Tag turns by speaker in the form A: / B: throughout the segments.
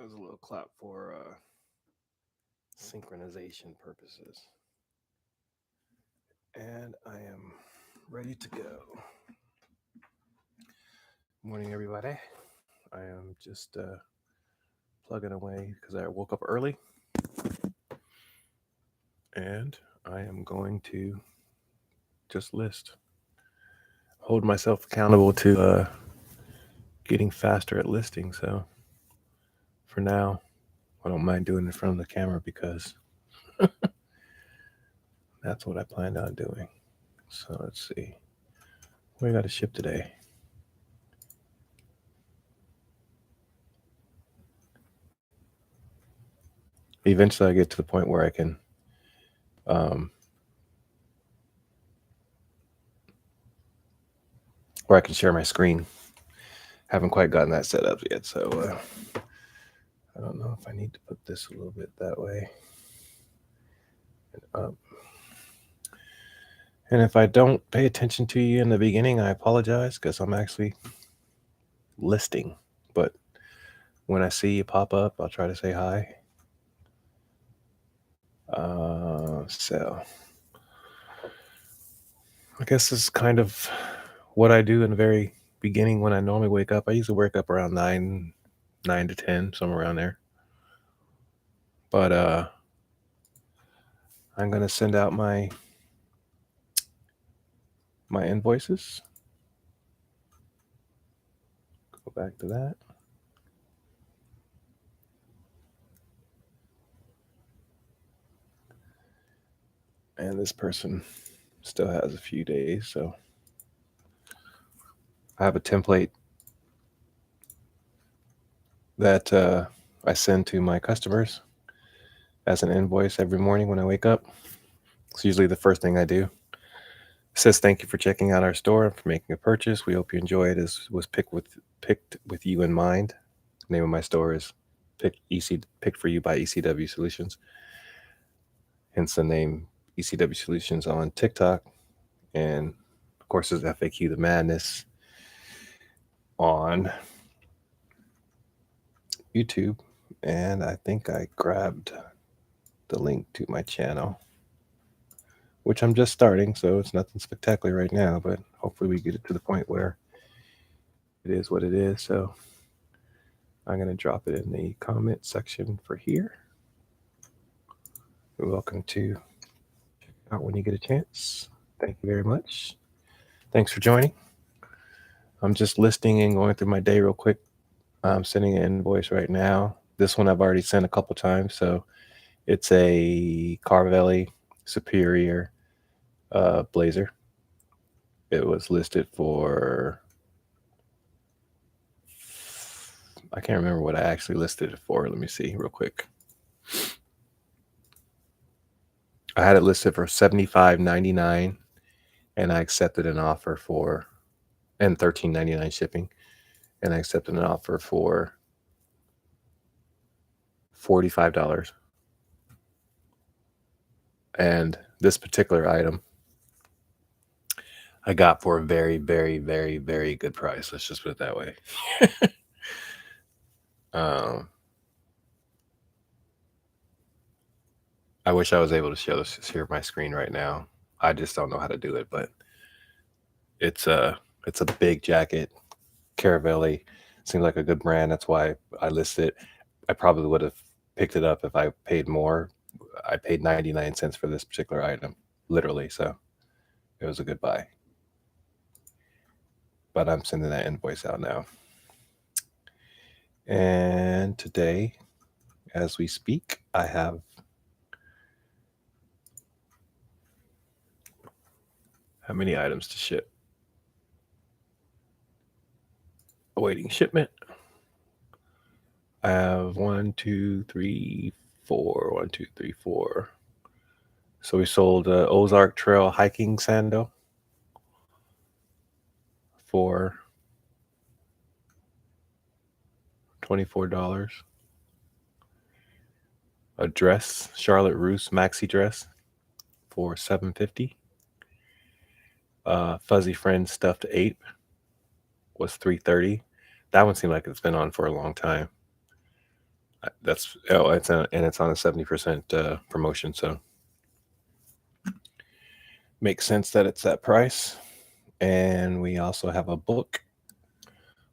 A: was a little clap for synchronization purposes. And I am ready to go. Morning, everybody. I am just plugging away because I woke up early. And I am going to just list. Hold myself accountable to getting faster at listing. So for now, I don't mind doing it in front of the camera because that's what I planned on doing. So let's see. We got to ship today. Eventually, I get to the point where I can share my screen. Haven't quite gotten that set up yet, so I don't know if I need to put this a little bit that way and up. And if I don't pay attention to you in the beginning, I apologize because I'm actually listing. But when I see you pop up, I'll try to say hi. So I guess this is kind of what I do in the very beginning when I normally wake up. I usually wake up around 9 to 10, somewhere around there. But I'm going to send out my invoices. Go back to that. And this person still has a few days, so I have a template that I send to my customers as an invoice every morning when I wake up. It's usually the first thing I do. It says, "Thank you for checking out our store and for making a purchase. We hope you enjoy it. It was picked with you in mind." The name of my store is Picked for You by ECW Solutions. Hence the name ECW Solutions on TikTok. And of course, there's FAQ The Madness on YouTube. And I think I grabbed the link to my channel, which I'm just starting, so it's nothing spectacular right now, but hopefully we get it to the point where it is what it is. So I'm going to drop it in the comment section for here. You're welcome to check it out when you get a chance. Thank you very much. Thanks for joining. I'm just listing and going through my day real quick. I'm sending an invoice right now. This one I've already sent a couple times, so it's a Carvelli Superior blazer. It was listed for, I can't remember what I actually listed it for. Let me see real quick. I had it listed for $75.99, and I accepted an offer for, and $13.99 shipping, and I accepted an offer for $45. And this particular item I got for a very, very, very, very good price. Let's just put it that way. I wish I was able to share my screen right now. I just don't know how to do it, but it's a big jacket. Caravelli seems like a good brand. That's why I listed it. I probably would have picked it up if I paid more. I paid 99 cents for this particular item, literally. So it was a good buy. But I'm sending that invoice out now. And today, as we speak, I have how many items to ship? Awaiting shipment. I have 1, 2, 3, 4. 1, 2, 3, 4. So we sold Ozark Trail hiking sandal for $24. A dress, Charlotte Russe maxi dress, for $7.50. Fuzzy Friend stuffed ape was $3.30. That one seemed like it's been on for a long time. That's and it's on a 70% promotion, so makes sense that it's that price. And we also have a book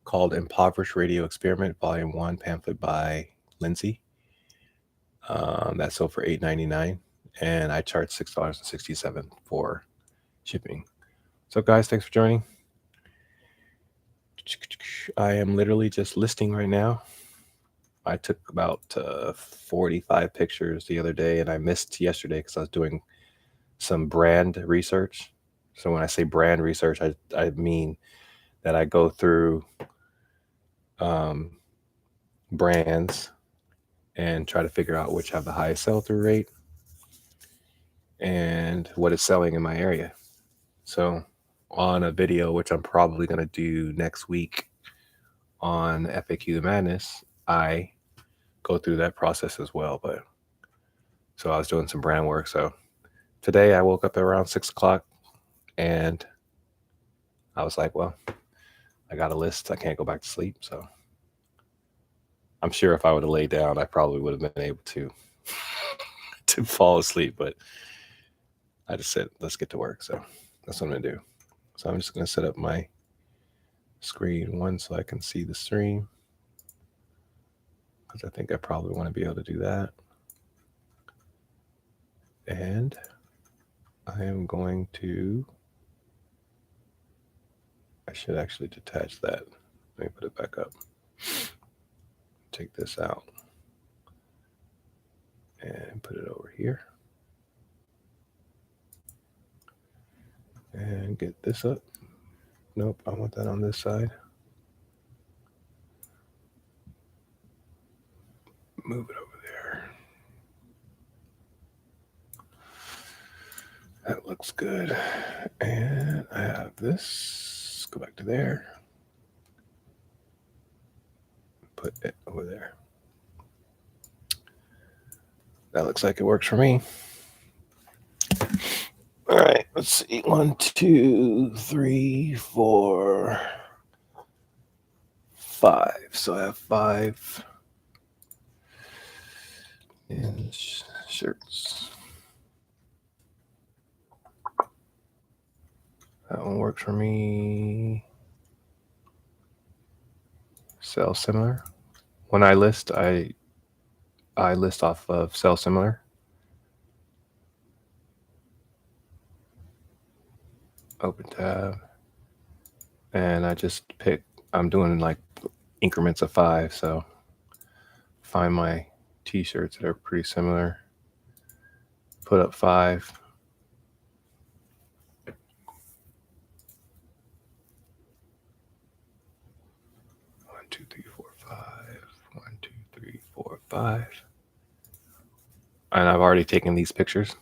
A: called Impoverished Radio Experiment, Volume 1, pamphlet by Lindsay. That sold for $8.99, and I charge $6.67 for shipping. So, guys, thanks for joining. I am literally just listing right now. I took about 45 pictures the other day, and I missed yesterday because I was doing some brand research. So when I say brand research, I mean that I go through brands and try to figure out which have the highest sell-through rate and what is selling in my area. So on a video, which I'm probably going to do next week on FAQ the Madness, I go through that process as well. But so I was doing some brand work. So today I woke up at around 6 o'clock and I was like, well, I got a list. I can't go back to sleep. So I'm sure if I would have laid down, I probably would have been able to fall asleep. But I just said, let's get to work. So that's what I'm going to do. So I'm just going to set up my screen one so I can see the stream, because I think I probably want to be able to do that. And I am going to, I should actually detach that. Let me put it back up. Take this out and put it over here. And get this up. Nope, I want that on this side. Move it over there. That looks good. And I have this. Go back to there. Put it over there. That looks like it works for me. All right, let's see. 1, 2, 3, 4, 5. So I have 5 inch shirts. That one works for me. Sell similar. When I list, I list off of sell similar. Open tab. And I just pick, I'm doing like increments of 5. So find my t-shirts that are pretty similar. Put up 5. 1, 2, 3, 4, 5. 1, 2, 3, 4, 5. And I've already taken these pictures.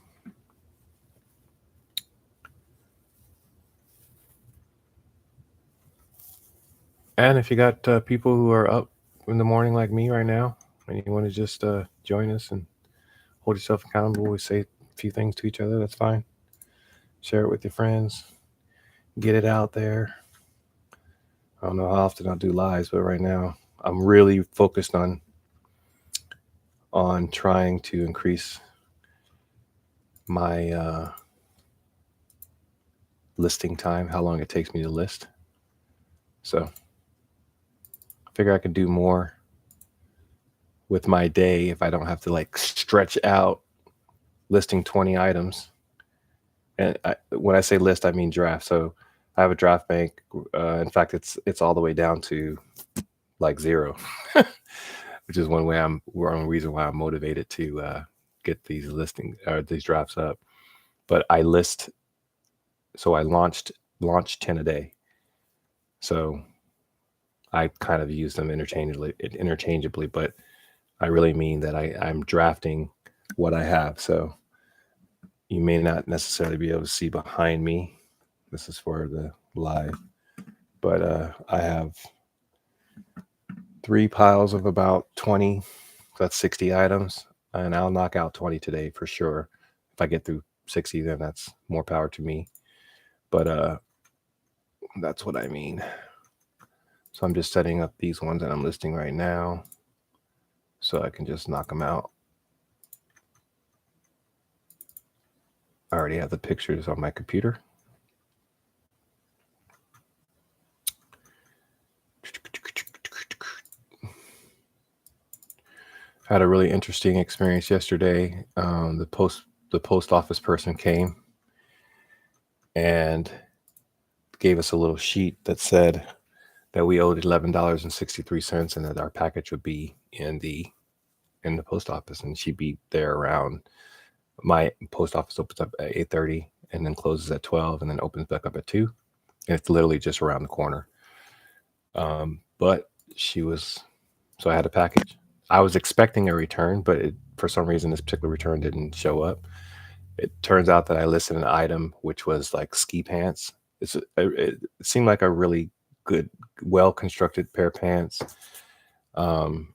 A: And if you got people who are up in the morning like me right now, and you want to just join us and hold yourself accountable, we say a few things to each other, that's fine. Share it with your friends. Get it out there. I don't know how often I'll do lives, but right now I'm really focused on trying to increase my listing time, how long it takes me to list. So I figure I could do more with my day if I don't have to like stretch out listing 20 items. And when I say list, I mean draft. So I have a draft bank. In fact, it's all the way down to like 0, which is one reason why I'm motivated to get these these drafts up. But I list, so I launched 10 a day. So I kind of use them interchangeably, but I really mean that I'm drafting what I have. So you may not necessarily be able to see behind me. This is for the live, but I have 3 piles of about 20. That's 60 items, and I'll knock out 20 today for sure. If I get through 60, then that's more power to me. But that's what I mean. So I'm just setting up these ones that I'm listing right now. so I can just knock them out. I already have the pictures on my computer. I had a really interesting experience yesterday. The post office person came and gave us a little sheet that said that we owed $11.63 and that our package would be in the post office, and she'd be there around. My post office opens up at 8:30 and then closes at 12 and then opens back up at 2. And it's literally just around the corner. But so I had a package. I was expecting a return, but for some reason, this particular return didn't show up. It turns out that I listed an item which was like ski pants. It seemed like a really good, well-constructed pair of pants. And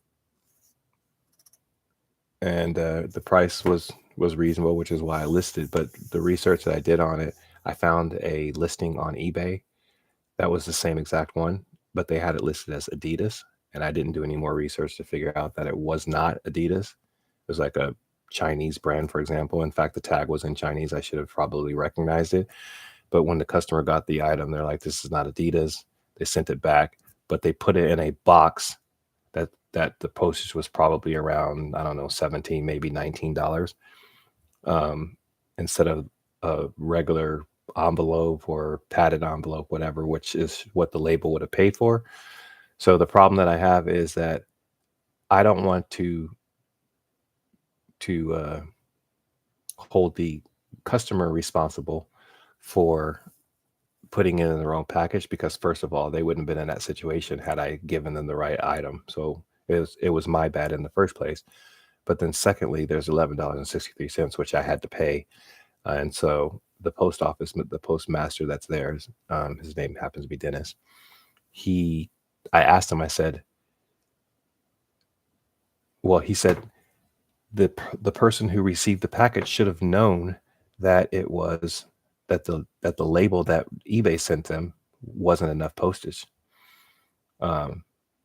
A: the price was reasonable, which is why I listed. But the research that I did on it, I found a listing on eBay that was the same exact one, but they had it listed as Adidas. And I didn't do any more research to figure out that it was not Adidas. It was like a Chinese brand, for example. In fact, the tag was in Chinese. I should have probably recognized it. But when the customer got the item, they're like, this is not Adidas. They sent it back, but they put it in a box that the postage was probably around, I don't know, $17, maybe $19, instead of a regular envelope or padded envelope, whatever, which is what the label would have paid for. So the problem that I have is that I don't want to hold the customer responsible for putting it in the wrong package, because first of all, they wouldn't have been in that situation had I given them the right item. So it was my bad in the first place. But then secondly, there's $11.63, which I had to pay. And so the post office, the postmaster that's there, his name happens to be Dennis. I asked him, I said, well, he said, the person who received the package should have known that it was that the label that eBay sent them wasn't enough postage.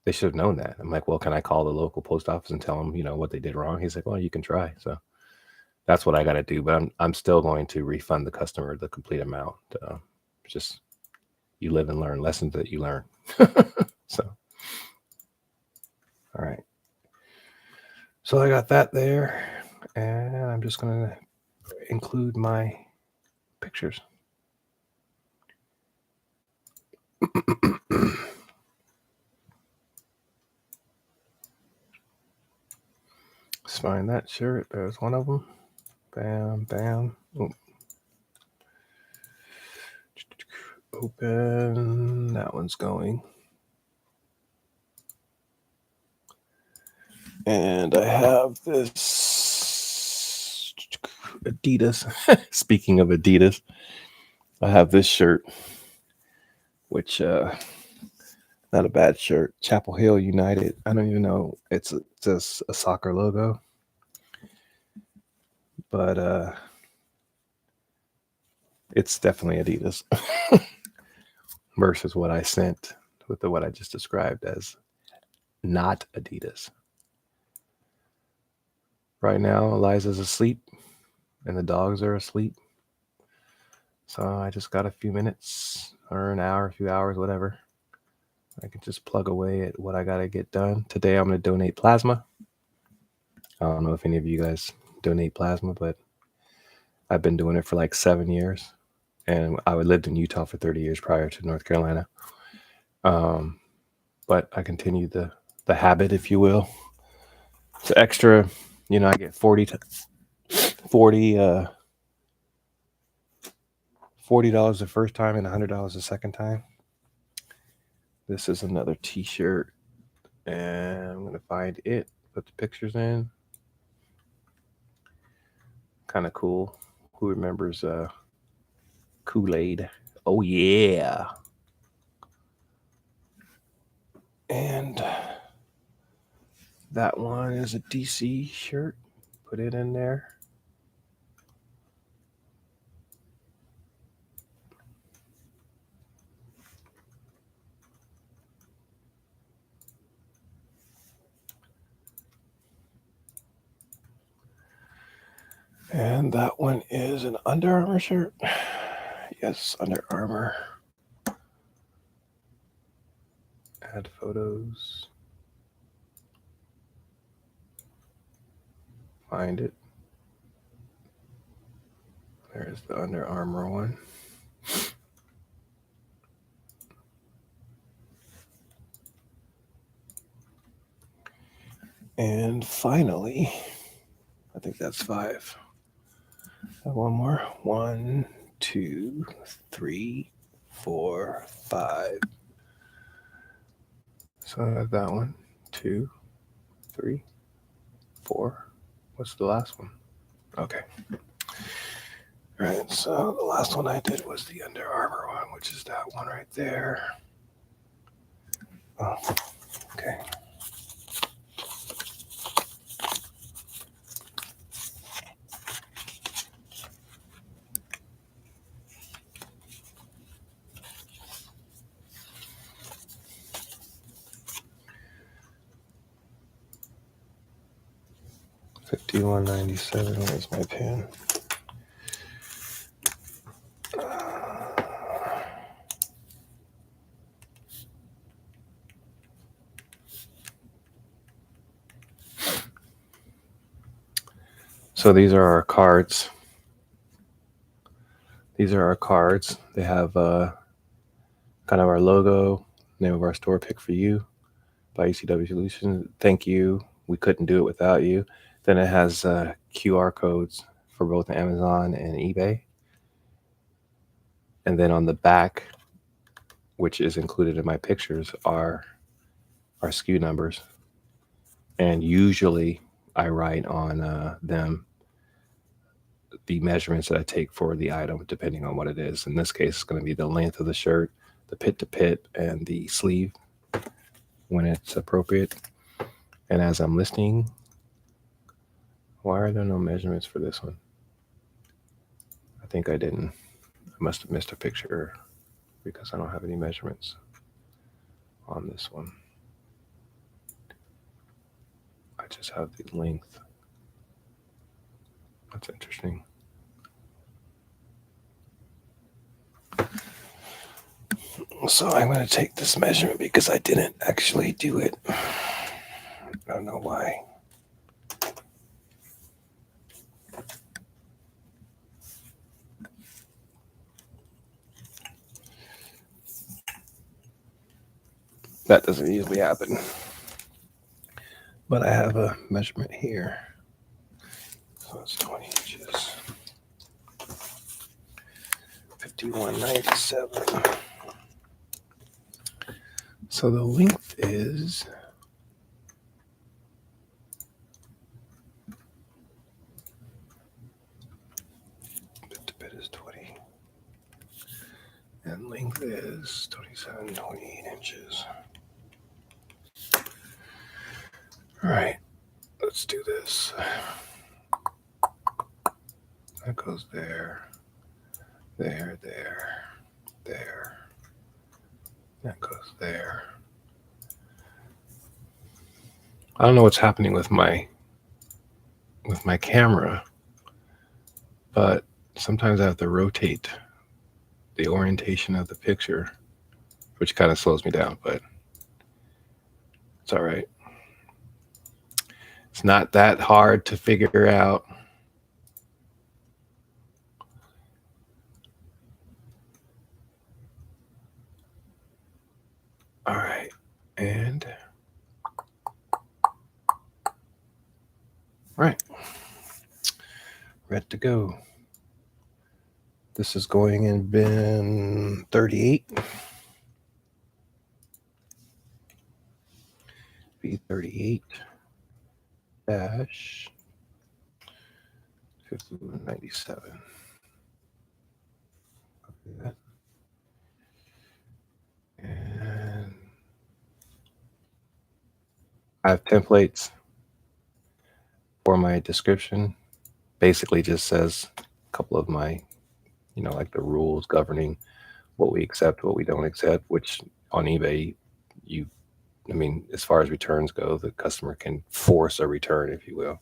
A: They should have known that. I'm like, well, can I call the local post office and tell them, what they did wrong? He's like, well, you can try. So that's what I got to do. But I'm still going to refund the customer the complete amount. Just you live and learn, lessons that you learn. So, all right. So I got that there, and I'm just going to include my pictures. Let's find that shirt. There's one of them. Bam, bam. Ooh. Open. That one's going. And I have this Adidas. Speaking of Adidas, I have this shirt, which not a bad shirt. Chapel Hill United. I don't even know. It's just a soccer logo. But it's definitely Adidas versus what I sent with what I just described as not Adidas. Right now, Eliza's asleep and the dogs are asleep. So I just got a few minutes or an hour, a few hours, whatever. I can just plug away at what I got to get done. Today, I'm going to donate plasma. I don't know if any of you guys donate plasma, but I've been doing it for like 7 years. And I lived in Utah for 30 years prior to North Carolina. But I continue the habit, if you will. It's extra, I get $40 the first time and $100 the second time. This is another t-shirt, and I'm going to find it, put the pictures in. Kind of cool. Who remembers Kool-Aid? Oh, yeah. And that one is a DC shirt. Put it in there. And that one is an Under Armour shirt. Yes, Under Armour. Add photos. Find it. There's the Under Armour one. And finally, I think that's 5. One more. 1, 2, 3, 4, 5. So I have that one. 2, 3, 4. What's the last one? Okay. All right, so the last one I did was the Under Armour one, which is that one right there. Oh, okay. $51.97. Where's my pen? So these are our cards. These are our cards. They have kind of our logo, name of our store, Pick For You by ECW Solutions. Thank you. We couldn't do it without you. Then it has QR codes for both Amazon and eBay. And then on the back, which is included in my pictures, are our SKU numbers. And usually I write on them the measurements that I take for the item, depending on what it is. In this case, it's going to be the length of the shirt, the pit to pit, and the sleeve when it's appropriate. And as I'm listening, why are there no measurements for this one? I think I didn't. I must have missed a picture because I don't have any measurements on this one. I just have the length. That's interesting. So I'm going to take this measurement because I didn't actually do it. I don't know why. That doesn't usually happen. But I have a measurement here. So it's 20 inches. 51.97. So the length is bit to bit is 20. And length is 27, 28 inches. All right, let's do this. That goes there, there, there, there. That goes there. I don't know what's happening with my camera, but sometimes I have to rotate the orientation of the picture, which kind of slows me down, but it's all right. It's not that hard to figure out. All right, and right, ready to go. This is going in bin 38. B38 dash 5197. Okay. And I have templates for my description. Basically just says a couple of my, like the rules governing what we accept, what we don't accept, which on eBay, as far as returns go, the customer can force a return, if you will.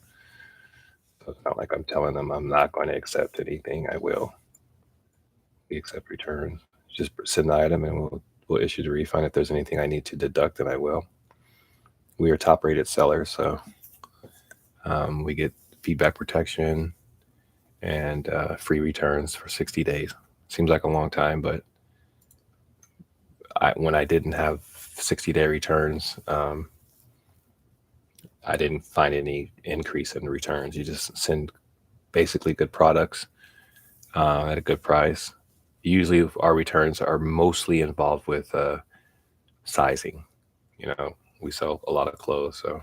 A: So it's not like I'm telling them I'm not going to accept anything. I will. We accept returns. Just send the item and we'll issue the refund. If there's anything I need to deduct, then I will. We are top rated sellers, so we get feedback protection and free returns for 60 days. Seems like a long time, but when I didn't have 60-day returns, I didn't find any increase in returns. You just send basically good products at a good price. Usually our returns are mostly involved with sizing. We sell a lot of clothes, so.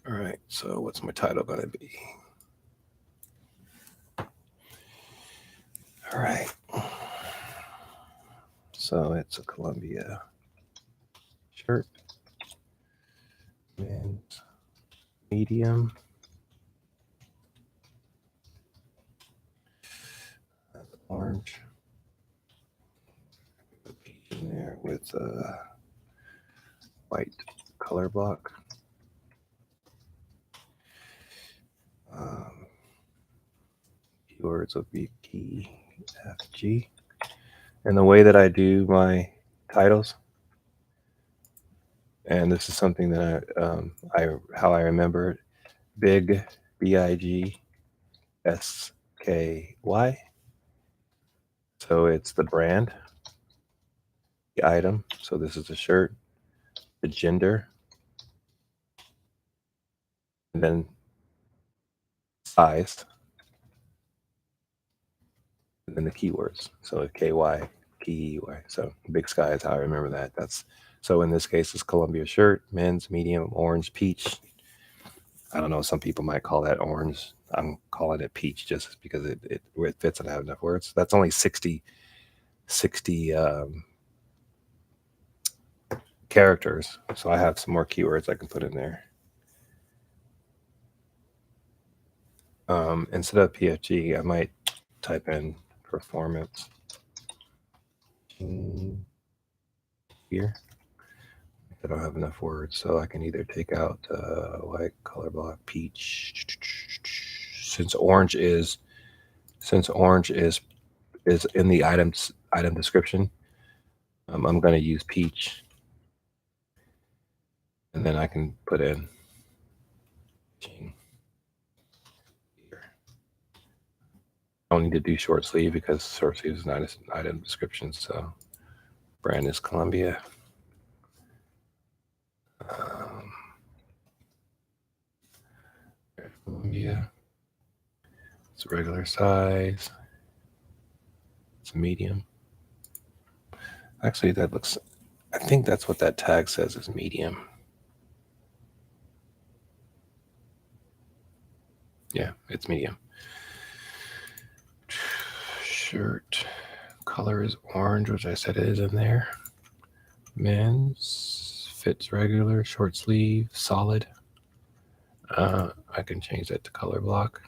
A: All right, so what's my title going to be? All right. So it's a Columbia shirt, men's medium. That's orange. Put peach in there with a white color block. Keywords will be PFG. And the way that I do my titles, and this is something that how I remember it, big, BIGSKY. So it's the brand, the item. So this is a shirt, the gender, and then size, and then the keywords. So KY, KEY. So Big Sky is how I remember that. So in this case, it's Columbia shirt, men's, medium, orange, peach. I don't know. Some people might call that orange. I'm calling it peach just because it fits and I have enough words. That's only 60 characters. So I have some more keywords I can put in there. Instead of PFG, I might type in performance here. I don't have enough words, so I can either take out white, color block, peach. Since orange is in the item description, I'm going to use peach, and then I can put in here. I don't need to do short sleeve because short sleeve is not an item description. So brand is Columbia. Columbia. It's a regular size. It's a medium. Actually, I think that's what that tag says is medium. Yeah, it's medium. Shirt color is orange, which I said it is in there. Men's fits regular, short sleeve, solid. I can change that to color block.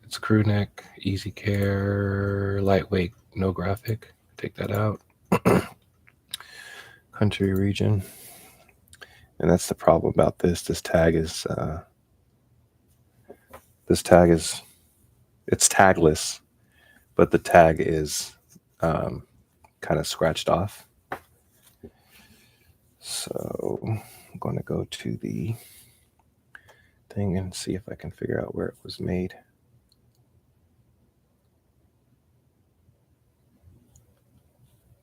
A: It's crew neck, easy care, lightweight, no graphic. Take that out. Country region. And that's the problem about this. This tag is it's tagless, but the tag is kind of scratched off. So I'm going to go to the thing and see if I can figure out where it was made.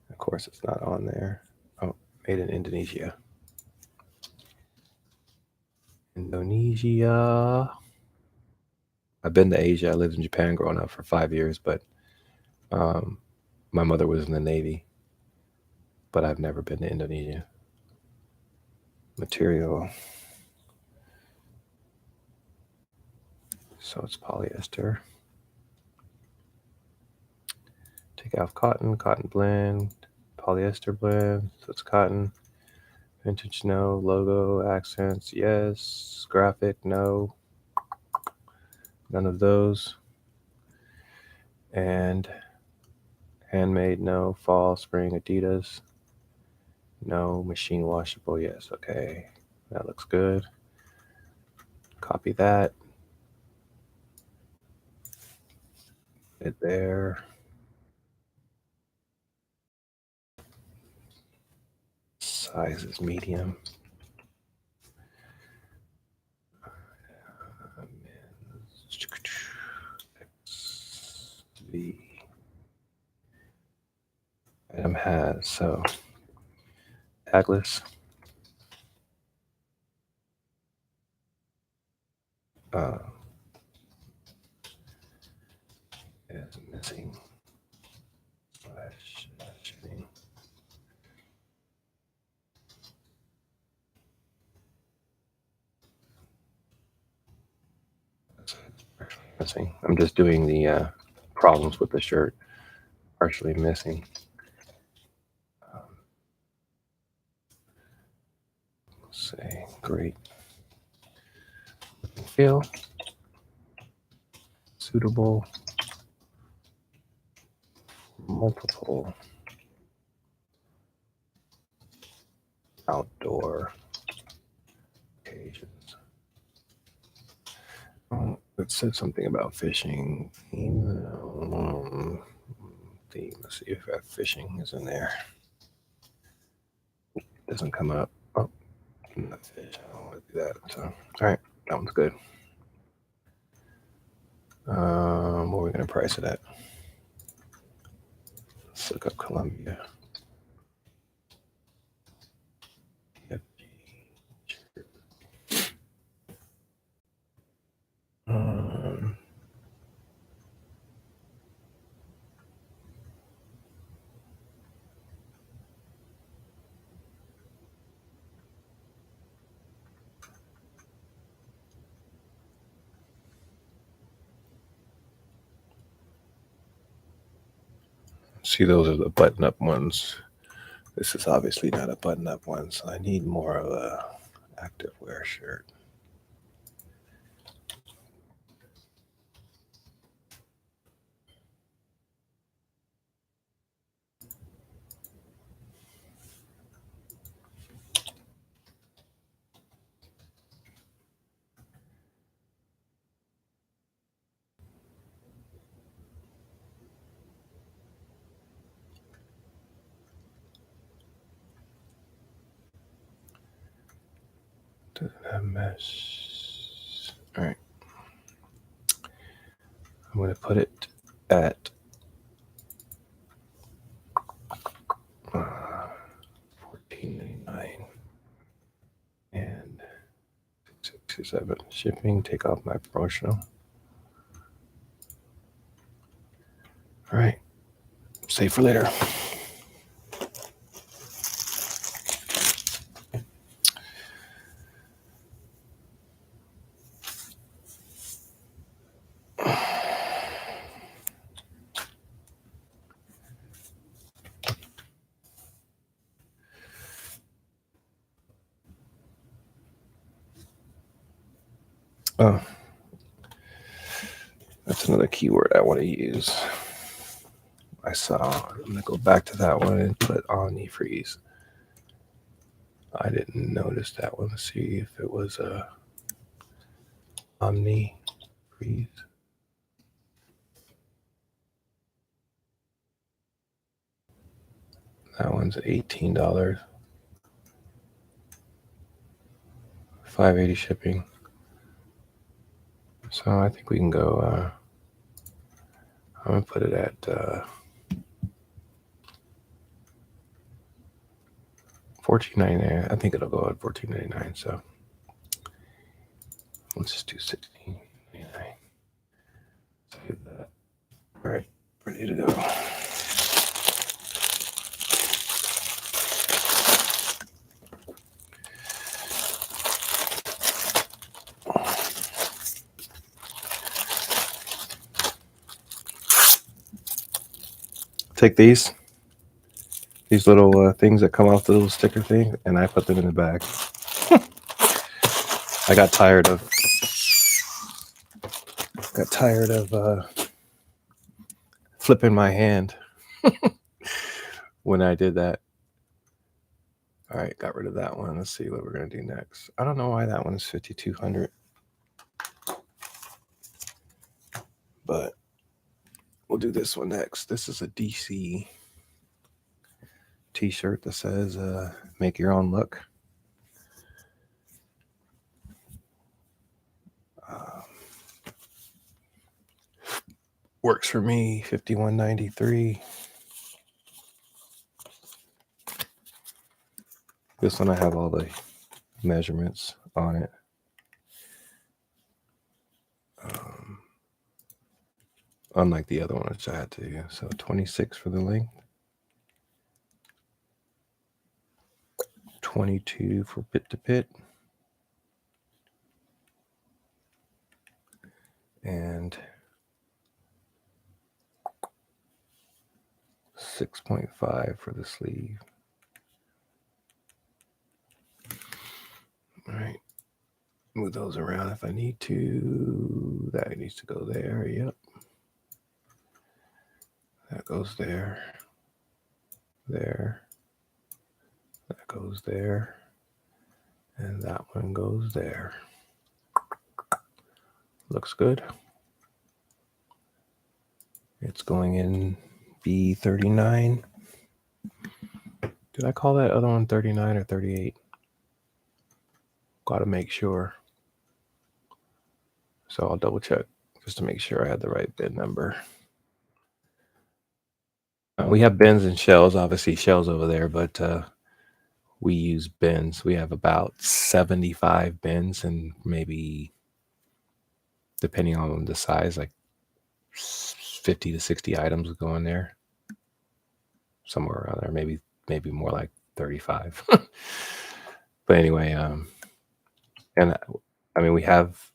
A: Of course, it's not on there. Oh, made in Indonesia. Indonesia. I've been to Asia. I lived in Japan growing up for 5 years, but my mother was in the Navy, but I've never been to Indonesia. Material. So it's polyester. Take out cotton blend, polyester blend. So it's cotton. Vintage, no. Logo, accents, yes. Graphic, no. None of those. And handmade, no. Fall, spring, Adidas, no. Machine washable, yes. Okay. That looks good. Copy that. It there. Size is medium. XV. Item has, so tagless. Is missing slash shipping. Missing. I'm just doing the problems with the shirt. Partially missing. Let's say great. Feel suitable. Multiple outdoor occasions. It said something about fishing. Theme. Let's see if that fishing is in there. It doesn't come up. Oh, not fish. I don't want to do that. So, all right, that one's good. What are we gonna price it at? Let's look up Columbia. See, those are the button-up ones. This is obviously not a button-up one, so I need more of a active wear shirt. Doesn't have mesh. All right. I'm going to put it at $14.99 and 667 shipping. Take off my promotional. All right. Save for later. Oh, that's another keyword I want to use. I saw. I'm going to go back to that one and put Omnifreeze. I didn't notice that one. Let's see if it was a Omnifreeze. That one's $18. $5.80 shipping. So I think we can go. I'm gonna put it at $14.99. I think it'll go at $14.99. So let's just do $16.99. Save that. All right, ready to go. Take these little things that come off the little sticker thing, and I put them in the bag. I got tired of flipping my hand when I did that. All right, got rid of that one. Let's see what we're gonna do next. I don't know why that one is 5,200, but we'll do this one next. This is a DC t-shirt that says make your own look. Works for me. 51.93. This one I have all the measurements on it. Unlike the other one, which I had to. So 26 for the length, 22 for pit to pit, and 6.5 for the sleeve. All right, move those around if I need to. That needs to go there. Yep. That goes there. There. That goes there. And that one goes there. Looks good. It's going in B39. Did I call that other one 39 or 38? Gotta make sure. So I'll double check just to make sure I had the right bin number. We have bins and shells, obviously shells over there, but we use bins. We have about 75 bins, and maybe, depending on the size, like 50 to 60 items go in there. Somewhere around there, maybe more like 35. But anyway, and I mean, we have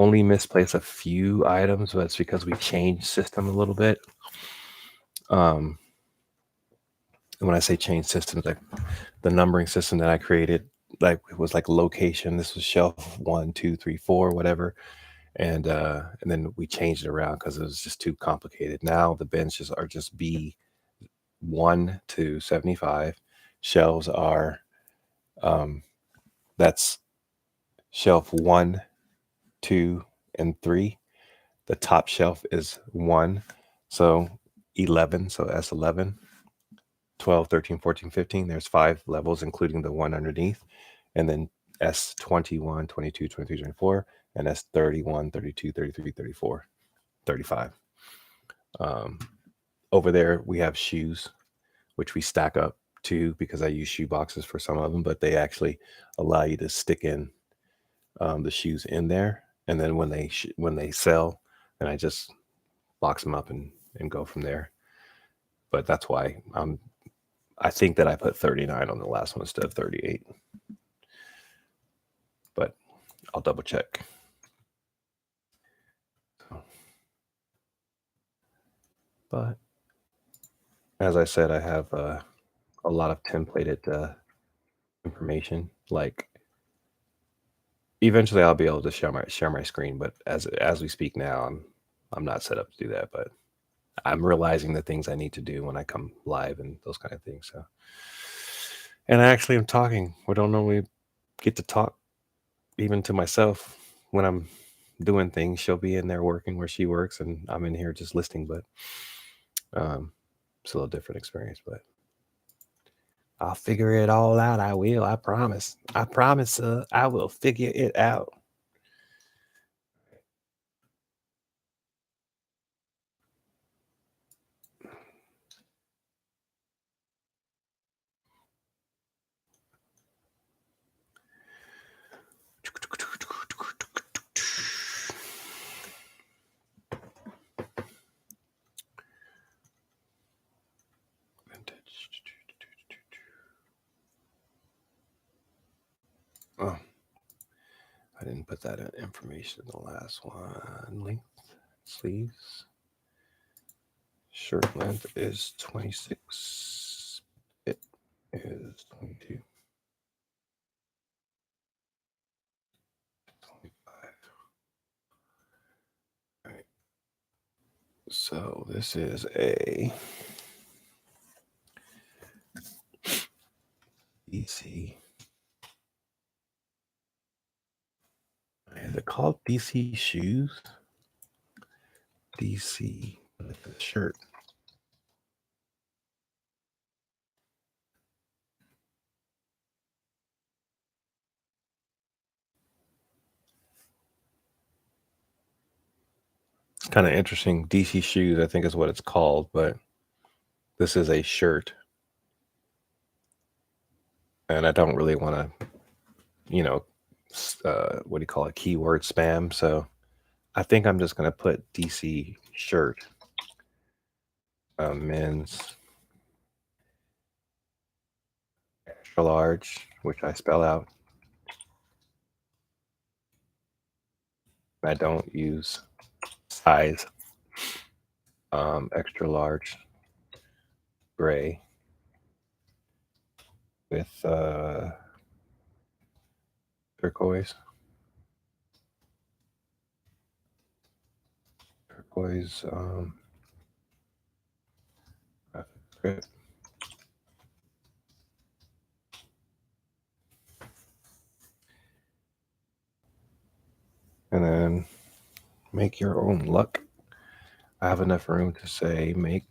A: only misplaced a few items, but it's because we changed system a little bit. And when I say change systems, like the numbering system that I created, like it was like location. This was shelf 1, 2, 3, 4, whatever, and then we changed it around because it was just too complicated. Now the bins are just B1 to 75. Shelves are that's shelf 1, 2, and 3. The top shelf is 1, so 11, so S11. 12, 13, 14, 15. There's 5 levels, including the one underneath. And then S21, 22, 23, 24, and S31, 32, 33, 34, 35. Over there, we have shoes, which we stack up too, because I use shoe boxes for some of them, but they actually allow you to stick in the shoes in there. And then when they sell, then I just box them up and go from there. But that's why I think that I put 39 on the last one instead of 38. But I'll double check. But as I said, I have a lot of templated information. Like eventually I'll be able to share my screen, but as we speak now, I'm not set up to do that. But I'm realizing the things I need to do when I come live and those kind of things. So, and I actually am talking. We don't normally get to talk even to myself when I'm doing things. She'll be in there working where she works, and I'm in here just listening. But it's a little different experience. But I'll figure it all out. I will. I promise. I promise. I will figure it out. Oh, I didn't put that information in the last one. Length, sleeves, shirt length is 26. It is 22. 25. All right. So this is a DC. Is it called DC shoes? DC shirt. It's kind of interesting. DC shoes, I think is what it's called, but this is a shirt. And I don't really want to, what do you call it? Keyword spam. So I think I'm just going to put DC shirt, men's extra large, which I spell out. I don't use size. Extra large gray with turquoise. Turquoise script. And then make your own luck. I have enough room to say make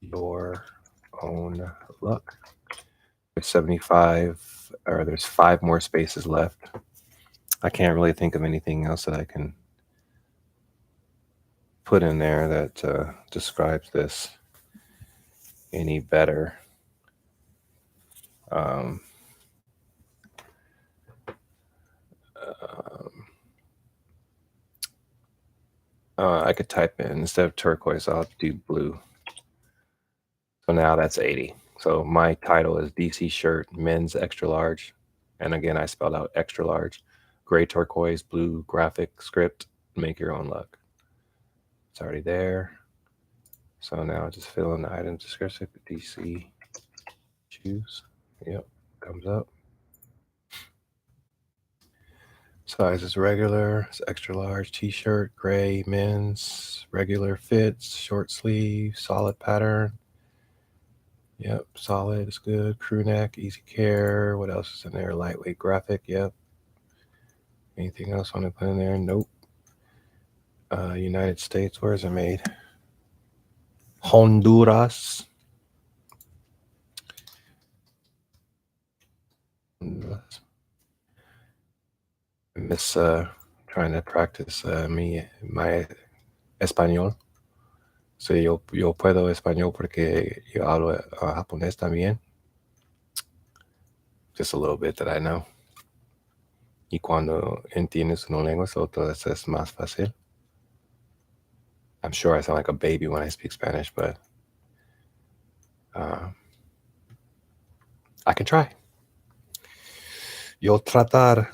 A: your own luck. There's 75, or there's 5 more spaces left. I can't really think of anything else that I can put in there that describes this any better. I could type in, instead of turquoise, I'll do blue. So now that's 80. So my title is DC shirt, men's extra large. And again, I spelled out extra large. Gray turquoise, blue graphic script, make your own luck. It's already there. So now just fill in the item description, DC shoes. Yep, comes up. Size is regular, it's extra large t-shirt, gray, men's, regular fits, short sleeve, solid pattern. Yep, solid is good. Crew neck, easy care. What else is in there? Lightweight graphic. Yep. Anything else I want to put in there? Nope. United States. Where is it made? Honduras. I miss trying to practice my español. So yo puedo español porque yo hablo japonés también. Just a little bit that I know. Y cuando entiendes una lengua, so todo eso es más fácil. I'm sure I sound like a baby when I speak Spanish, but I can try. Yo tratar.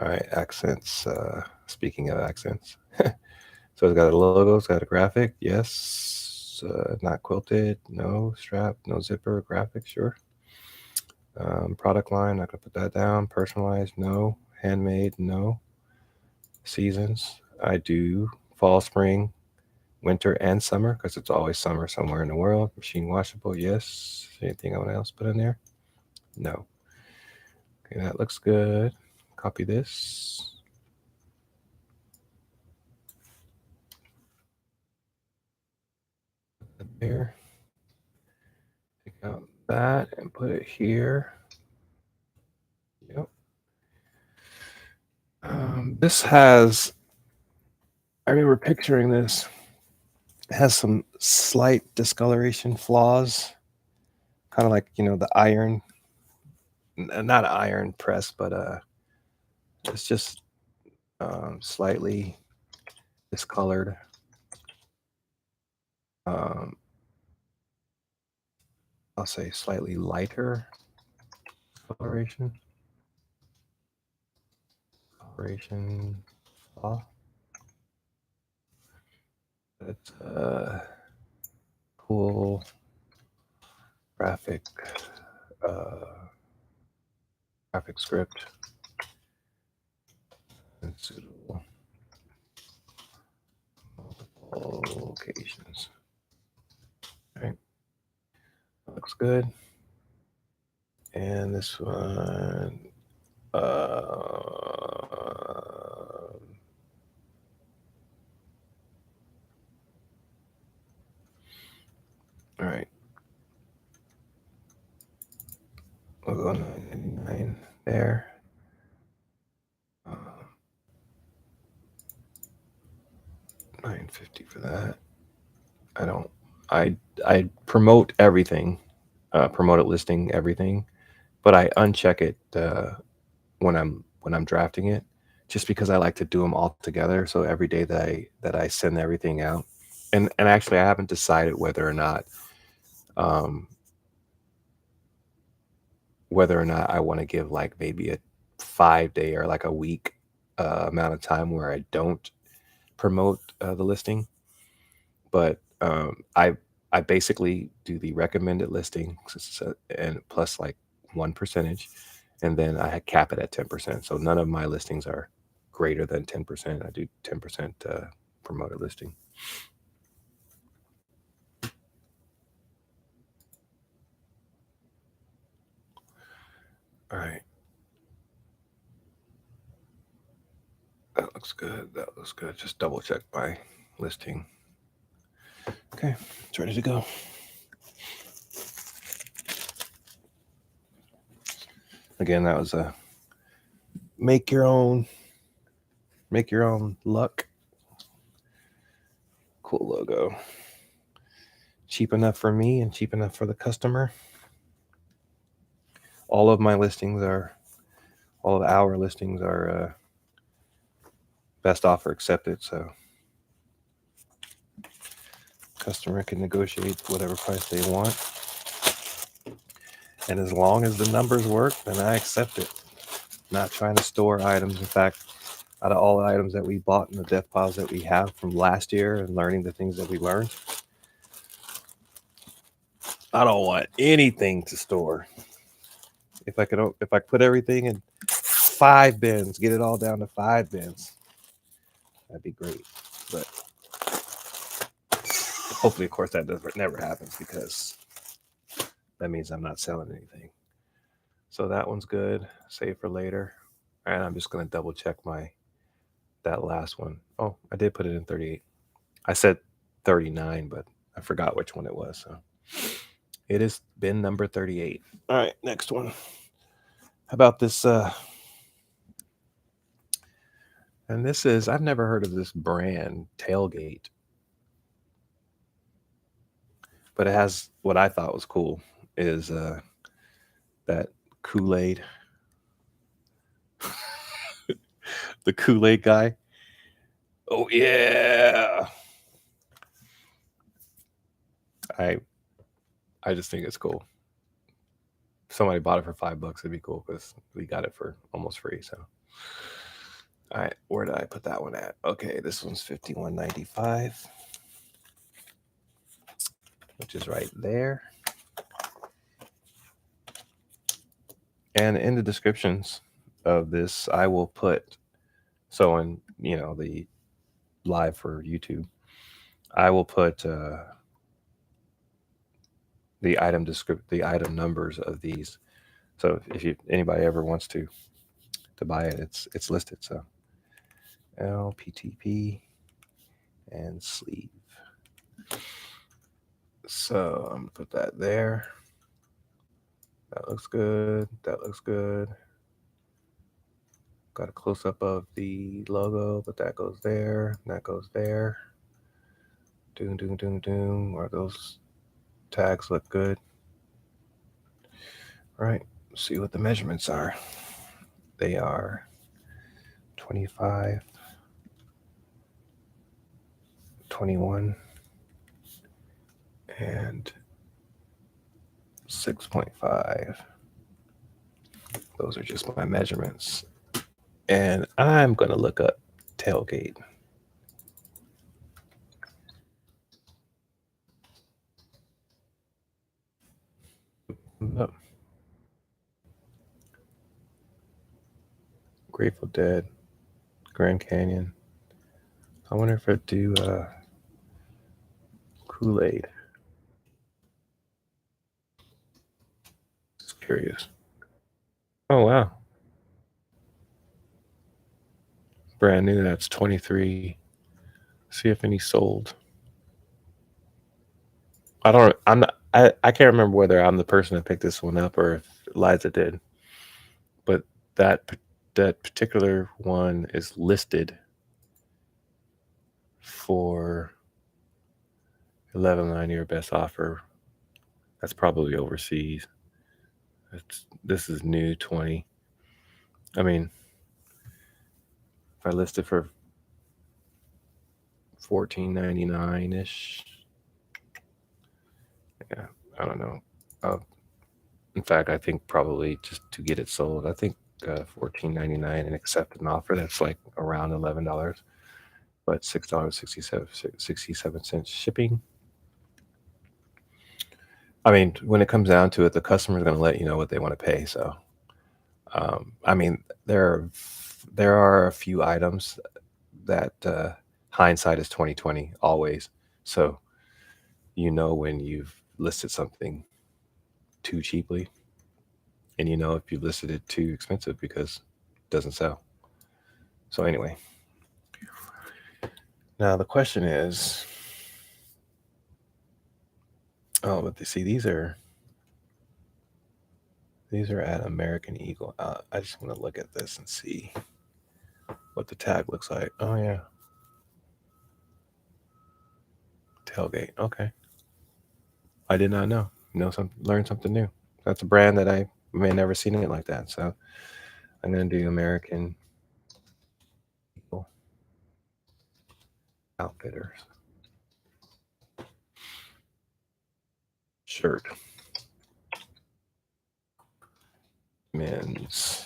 A: All right, accents. Speaking of accents. So it's got a logo, it's got a graphic. Yes. Not quilted. No. Strap. No zipper. Graphic. Sure. Product line. Not going to put that down. Personalized. No. Handmade. No. Seasons. I do fall, spring, winter, and summer because it's always summer somewhere in the world. Machine washable. Yes. Anything else put in there? No. Okay, that looks good. Copy this. There. Take out that and put it here. Yep. This has, I remember picturing this. It has some slight discoloration flaws, kind of like, the iron, not iron press, but it's just slightly discolored. I'll say slightly lighter coloration. Flaw. It's cool graphic script and suitable multiple locations. All right, looks good. And this one, all right. We'll go 999 there. 950 for that. I promote everything, promote it listing everything, but I uncheck it when I'm drafting it, just because I like to do them all together. So every day that I send everything out, and actually I haven't decided um, whether or not I want to give like maybe a 5 day or like a week amount of time where I don't promote the listing. But I basically do the recommended listing and plus like 1%, and then I cap it at 10%. So none of my listings are greater than 10%. I do 10% promoted listing. All right. That looks good. That looks good. Just double check my listing. Okay, it's ready to go. Again, that was a make your own luck. Cool logo. Cheap enough for me and cheap enough for the customer. All of our listings are best offer accepted. So customer can negotiate whatever price they want. And as long as the numbers work, then I accept it. Not trying to store items. In fact, out of all the items that we bought in the death piles that we have from last year and learning the things that we learned, I don't want anything to store. If I put everything in 5 bins, get it all down to 5 bins, that'd be great. But hopefully, of course, that never happens, because that means I'm not selling anything. So that one's good. Save for later. And I'm just gonna double check that last one. Oh, I did put it in 38. I said 39, but I forgot which one it was. So it is bin number 38. All right, next one. How about this? And this is, I've never heard of this brand, Tailgate, but it has what I thought was cool is that Kool-Aid, the Kool-Aid guy. Oh yeah. I just think it's cool. If somebody bought it for $5, it'd be cool because we got it for almost free. So, all right, where did I put that one at? Okay, this one's $51.95, which is right there. And in the descriptions of this, I will put, so in the live for YouTube, I will put the item numbers of these. So if anybody ever wants to buy it, it's listed. So LPTP and sleeve. So I'm gonna put that there. That looks good. That looks good. Got a close up of the logo, but that goes there. That goes there. Doom, doom, doom, doom. Or those tags look good. All right. Let's see what the measurements are. They are 25, 21, and 6.5. Those are just my measurements. And I'm going to look up Tailgate. Oh. Grateful Dead, Grand Canyon. I wonder if I do Kool-Aid. Just curious. Oh wow. Brand new, that's 23. See if any sold. I can't remember whether I'm the person that picked this one up or if Liza did, but that particular one is listed for 11.9 year best offer. That's probably overseas. This is new 20. I mean, if I list it for 14.99 ish, yeah, I don't know. Uh, in fact, I think probably just to get it sold, I think 14.99 and accept an offer that's like around $11, but $6.67 shipping. I mean, when it comes down to it, the customer is going to let you know what they want to pay. So, I mean, there are a few items that hindsight is 2020 always. So you know when you've listed something too cheaply, and you know if you listed it too expensive because it doesn't sell. So anyway, now the question is, oh, but see, these are at American Eagle. I just want to look at this and see what the tag looks like. Oh yeah, tailgate. Okay, I did not know. Learn something new. That's a brand that I may have never seen it like that. So I'm gonna do American Eagle Outfitters shirt, men's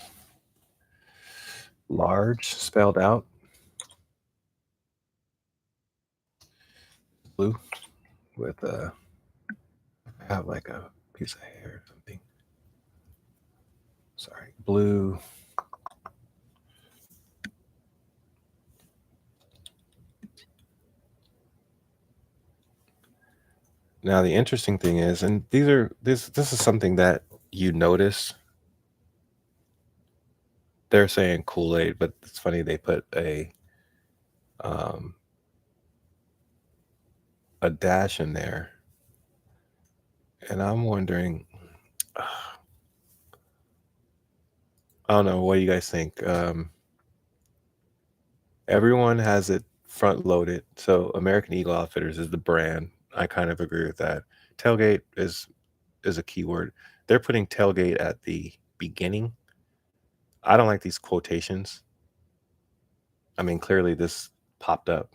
A: large spelled out blue with I have like a piece of hair or something. Sorry, blue. Now the interesting thing is, and this is something that you notice. They're saying Kool-Aid, but it's funny they put um, a dash in there, and I'm wondering. I don't know. What do you guys think? Everyone has it front loaded. So American Eagle Outfitters is the brand. I kind of agree with that. Tailgate is a keyword. They're putting tailgate at the beginning. I don't like these quotations. I mean, clearly this popped up.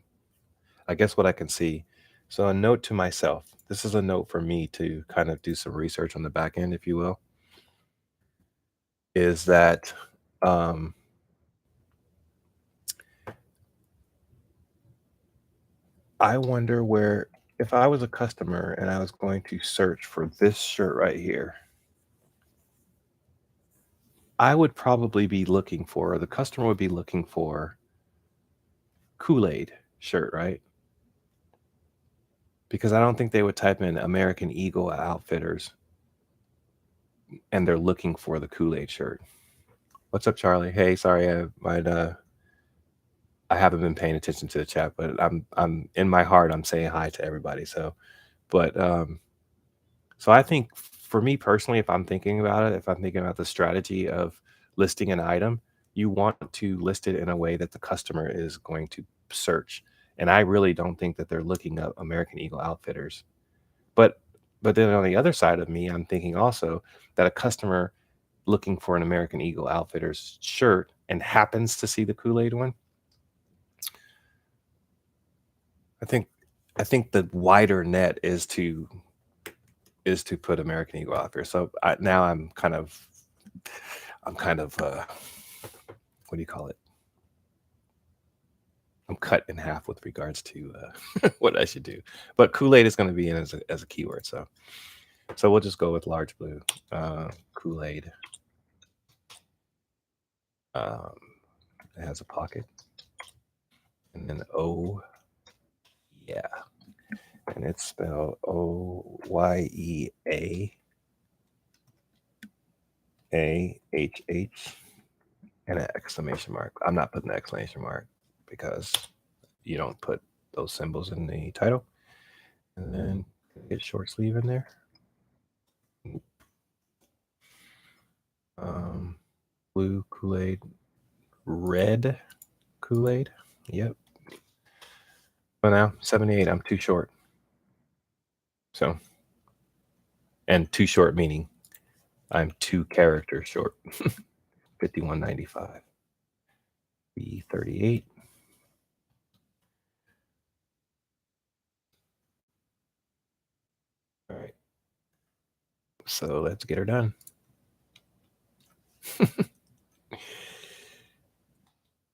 A: I guess what I can see. So a note to myself. This is a note for me to kind of do some research on the back end, if you will, is that um, I wonder where, if I was a customer and I was going to search for this shirt right here, I would probably be looking for, or the customer would be looking for Kool-Aid shirt, right? Because I don't think they would type in American Eagle Outfitters and they're looking for the Kool-Aid shirt. What's up, Charlie? Hey, sorry, I haven't been paying attention to the chat, but I'm in my heart I'm saying hi to everybody. So, but so I think for me personally, if I'm thinking about it, if I'm thinking about the strategy of listing an item, you want to list it in a way that the customer is going to search. And I really don't think that they're looking up American Eagle Outfitters. But then on the other side of me, I'm thinking also that a customer looking for an American Eagle Outfitters shirt and happens to see the Kool-Aid one, I think I think the wider net is to put American Eagle out there. So now I'm kind of what do you call it? I'm cut in half with regards to what I should do. But Kool-Aid is going to be in as a keyword. So we'll just go with large blue. Kool-Aid. Um, it has a pocket. And then O, yeah. And it's spelled Oyeah. AHH and an exclamation mark. I'm not putting the exclamation mark because you don't put those symbols in the title. And then get short sleeve in there. Blue Kool-Aid, red Kool-Aid. Yep. But now 78, I'm too short. So, and too short meaning I'm 2 characters short. 51.95. B38. All right. So let's get her done. All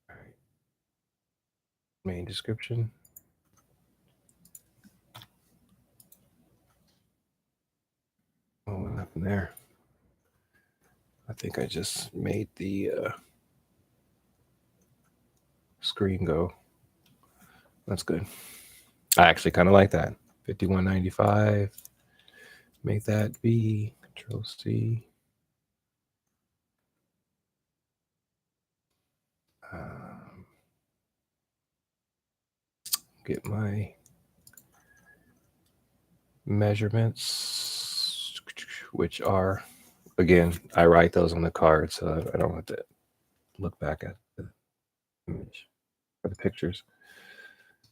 A: right. Main description. Oh, nothing there. I think I just made the screen go. That's good. I actually kind of like that. 51.95. Make that B. Control C. Get my measurements, which are, again, I write those on the card so I don't have to look back at the image or the pictures.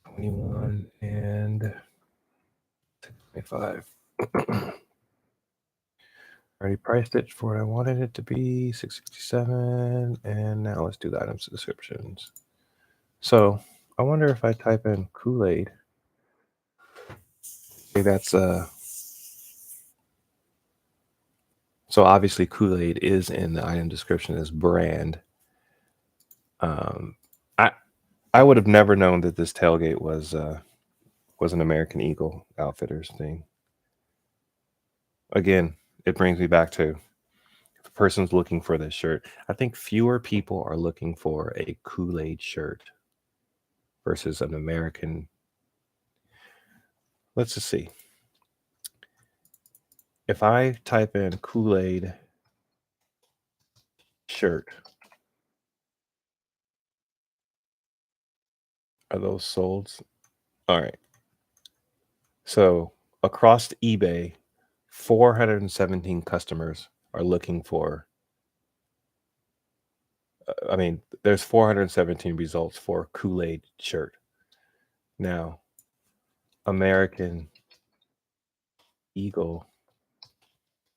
A: 21 and 25. Already priced it for what I wanted it to be, $667. And now let's do the items descriptions. So I wonder if I type in Kool-Aid. Okay, that's so obviously Kool-Aid is in the item description as brand. I would have never known that this tailgate was an American Eagle Outfitters thing. Again, it brings me back to if a person's looking for this shirt. I think fewer people are looking for a Kool-Aid shirt versus an American. Let's just see. If I type in Kool-Aid shirt, are those sold? All right. So across eBay, 417 customers are looking for. I mean, there's 417 results for Kool-Aid shirt. Now, American Eagle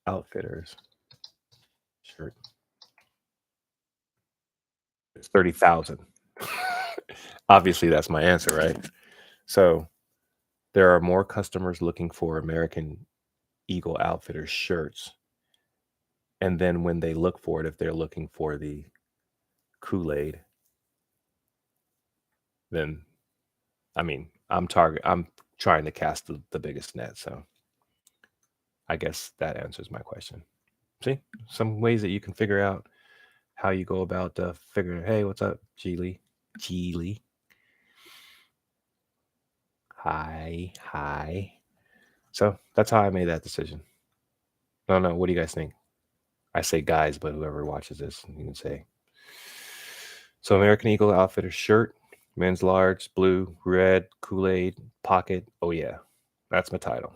A: Outfitters shirt. It's 30,000. Obviously, that's my answer, right? So there are more customers looking for American Eagle Outfitters shirts. And then when they look for it, if they're looking for the Kool-Aid, then, I mean, I'm trying to cast the biggest net. So I guess that answers my question. See, some ways that you can figure out how you go about figuring, hey, what's up, Geely? Geely. Hi. So that's how I made that decision. I don't know. What do you guys think? I say guys, but whoever watches this, you can say. So American Eagle Outfitter shirt, men's large, blue, red, Kool-Aid, pocket. Oh yeah, that's my title.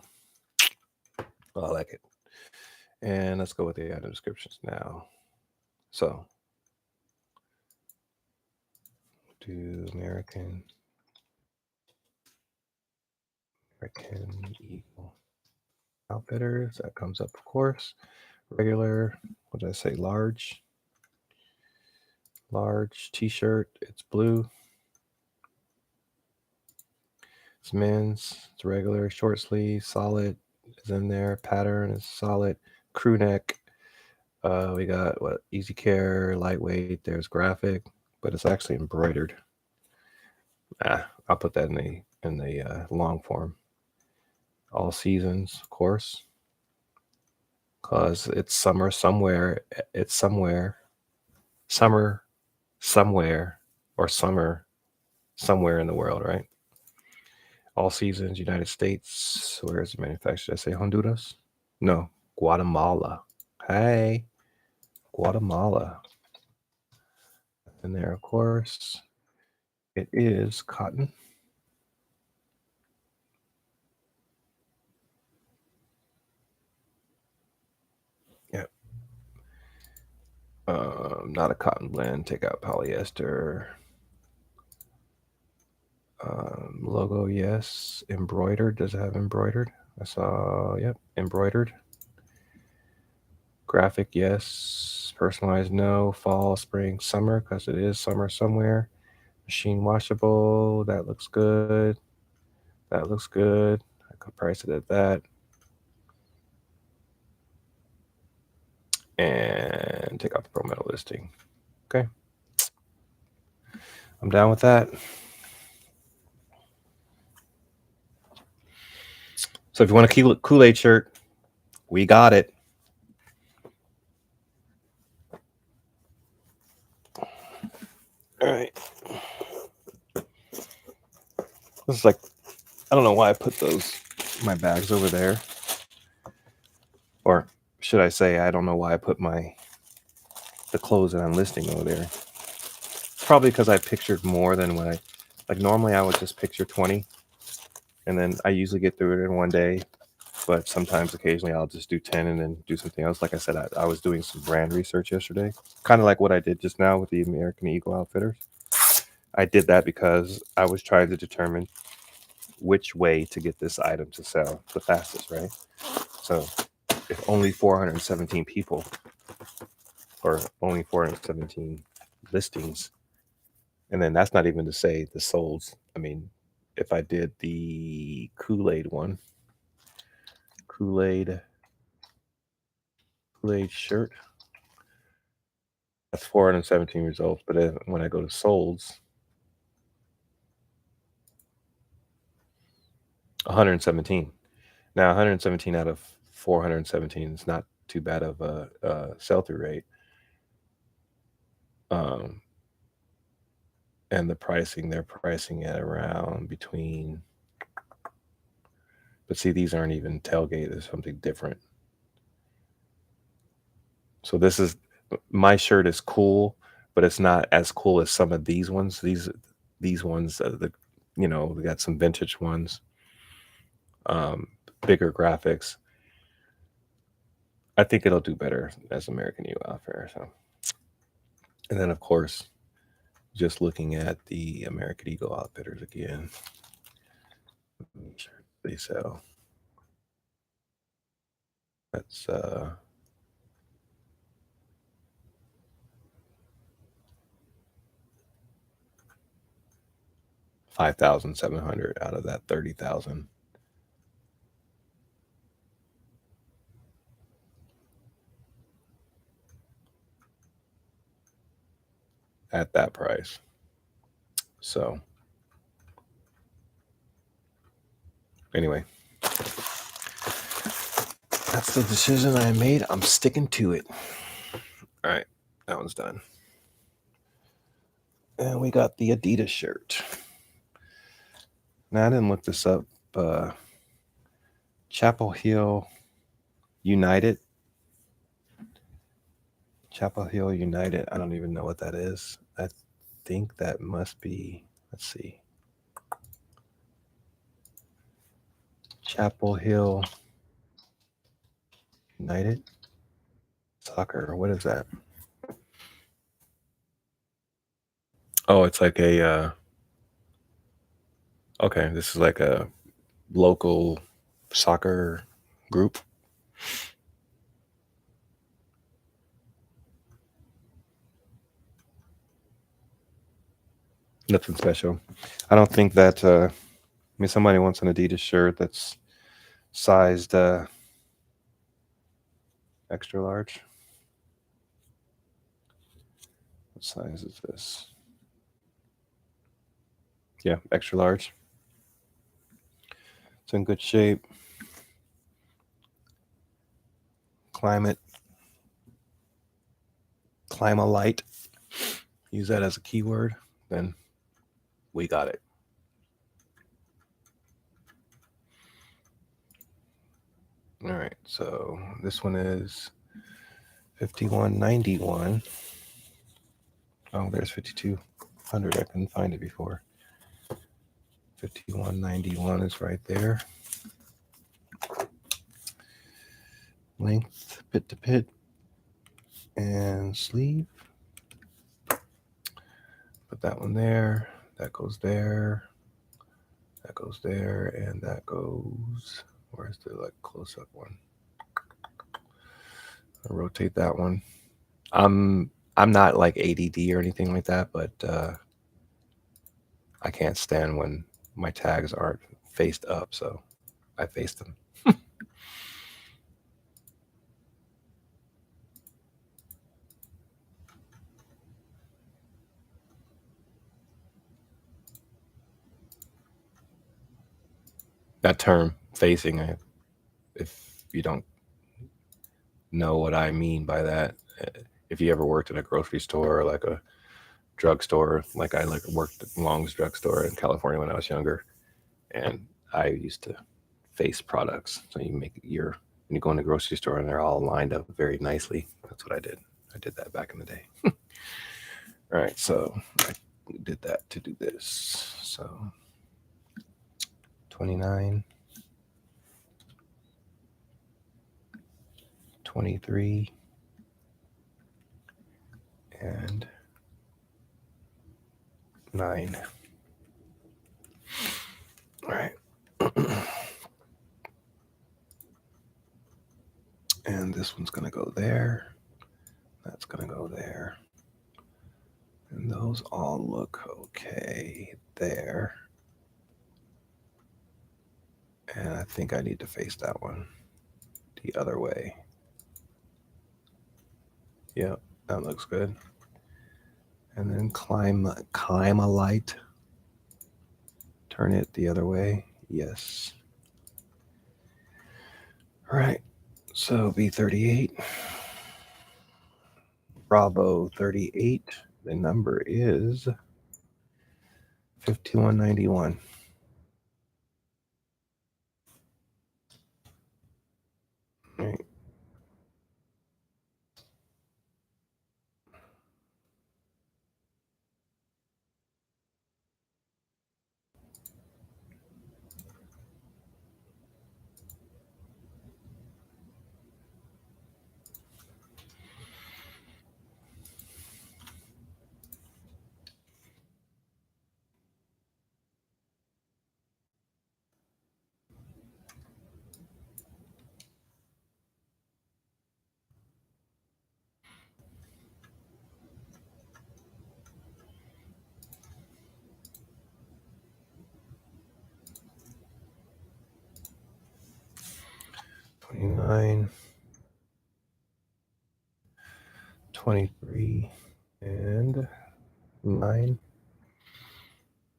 A: I like it. And let's go with the item descriptions now. So do American Eagle Outfitters. That comes up, of course. Regular, what did I say? Large t-shirt. It's blue. It's men's. It's regular, short sleeve, solid is in there. Pattern is solid. Crew neck. We got what? Easy care, lightweight. There's graphic, but it's actually embroidered. I'll put that in the long form. All seasons, of course, because it's summer somewhere. It's summer somewhere, or summer somewhere in the world, right? All seasons, United States. Where is it manufactured? Did I say Honduras? No, Guatemala. Hey. Guatemala. And there, of course, it is cotton. Yep. Not a cotton blend. Take out polyester. Logo, yes. Embroidered. Does it have embroidered? I saw, yep, embroidered. Graphic, yes. Personalized, no. Fall, spring, summer, because it is summer somewhere. Machine washable. That looks good. That looks good. I could price it at that. And take out the Pro Metal listing. Okay. I'm down with that. So if you want a Kool-Aid shirt, we got it. All right. This is like, I don't know why I put my bags over there. Or should I say, I don't know why I put the clothes that I'm listing over there. Probably because I pictured more than what normally I would just picture 20. And then I usually get through it in one day. But sometimes, occasionally, I'll just do 10 and then do something else. Like I said, I was doing some brand research yesterday. Kind of like what I did just now with the American Eagle Outfitters. I did that because I was trying to determine which way to get this item to sell the fastest, right? So if only 417 people or only 417 listings, and then that's not even to say the solds. I mean, if I did the Kool-Aid one, Kool-Aid shirt, that's 417 results. But then when I go to solds, 117. Now 117 out of 417 is not too bad of a sell-through rate. And the pricing, they're pricing at around between, but see, these aren't even tailgate. There's something different. So my shirt is cool, but it's not as cool as some of these ones. These ones, we got some vintage ones, bigger graphics. I think it'll do better as American Eagle Outfitter. So, and then of course, just looking at the American Eagle Outfitters again, they sell. That's 5,700 out of that 30,000. At that price. So anyway, that's the decision I made. I'm sticking to it. All right, that one's done. And we got the Adidas shirt. Now, I didn't look this up. Chapel Hill United. Chapel Hill United. I don't even know what that is. I think that must be, let's see. Chapel Hill United Soccer. What is that? Oh, it's like okay, this is like a local soccer group. Nothing special. I don't think that, somebody wants an Adidas shirt that's sized extra large. What size is this? Yeah, extra large. It's in good shape. Climalite. Use that as a keyword. Then we got it. All right, so this one is 5191. Oh, there's 5200. I couldn't find it before. 5191 is right there. Length, pit to pit, and sleeve. Put that one there. That goes there. That goes there, and that goes. Where's the close-up one? I'll rotate that one. I'm not like ADD or anything like that, but I can't stand when my tags aren't faced up, so I face them. That term, facing, if you don't know what I mean by that, if you ever worked in a grocery store or like a drugstore, like I worked at Long's drugstore in California when I was younger, and I used to face products. So when you go in the grocery store and they're all lined up very nicely. That's what I did. I did that back in the day. All right, so I did that to do this. So 29, 23, and 9. All right. And this one's going to go there. That's going to go there. And those all look okay there. And I think I need to face that one the other way. Yep, that looks good. And then climb a light. Turn it the other way. Yes. All right. So B38. Bravo 38. The number is 5191. All right. $29, 23, and 9.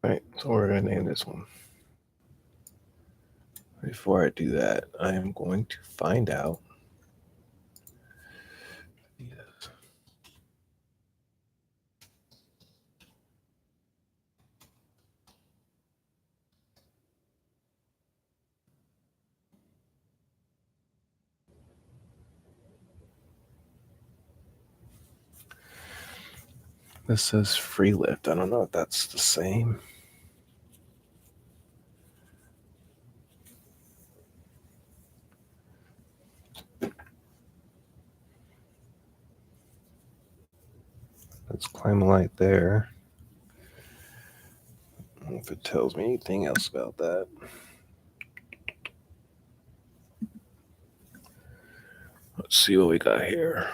A: All right, so we're going to name this one. Before I do that, I am going to find out. This says free lift. I don't know if that's the same. Let's climb a light there. I don't know if it tells me anything else about that. Let's see what we got here.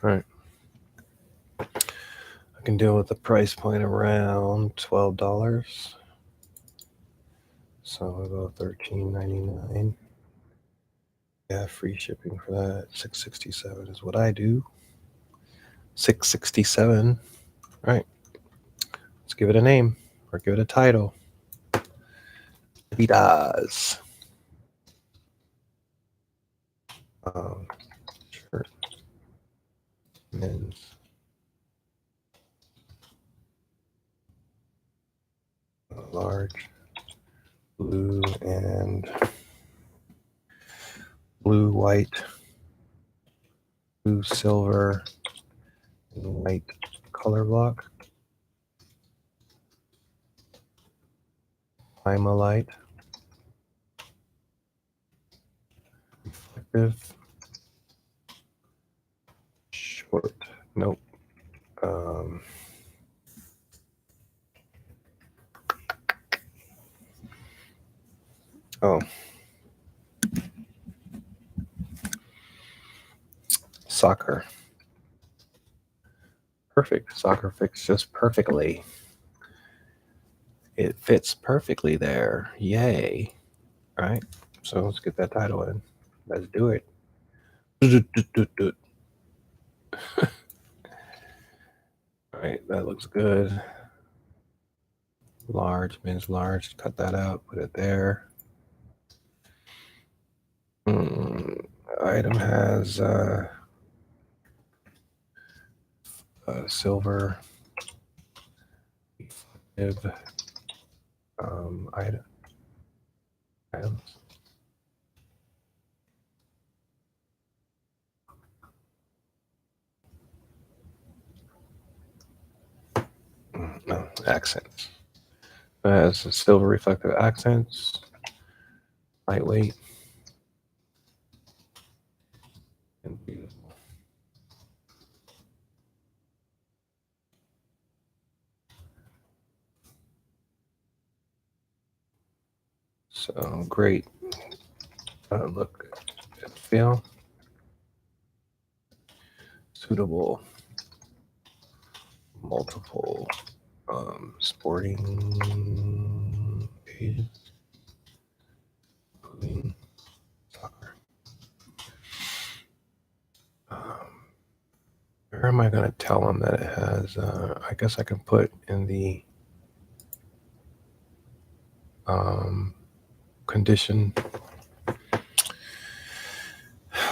A: All right. I can deal with the price point around $12. So I'll go $13.99. Yeah, free shipping for that. $6.67 is what I do. $6.67. All right. Let's Let's give it a name or give it a title. Adidas. Shirt. Men's. Large. Blue and blue, white, blue, silver, and white color block. Light. Reflective. Short. Nope. Oh. Soccer. Perfect. Soccer fits just perfectly. It fits perfectly there. Yay. All right. So let's get that title in. Let's do it. All right. That looks good. Large, men's large. Cut that out. Put it there. Item has silver reflective items. No, accents. It has silver reflective accents, lightweight, and beautiful. So great look and feel. Suitable multiple sporting pages, including soccer. Where am I going to tell them that it has? I guess I can put in the condition,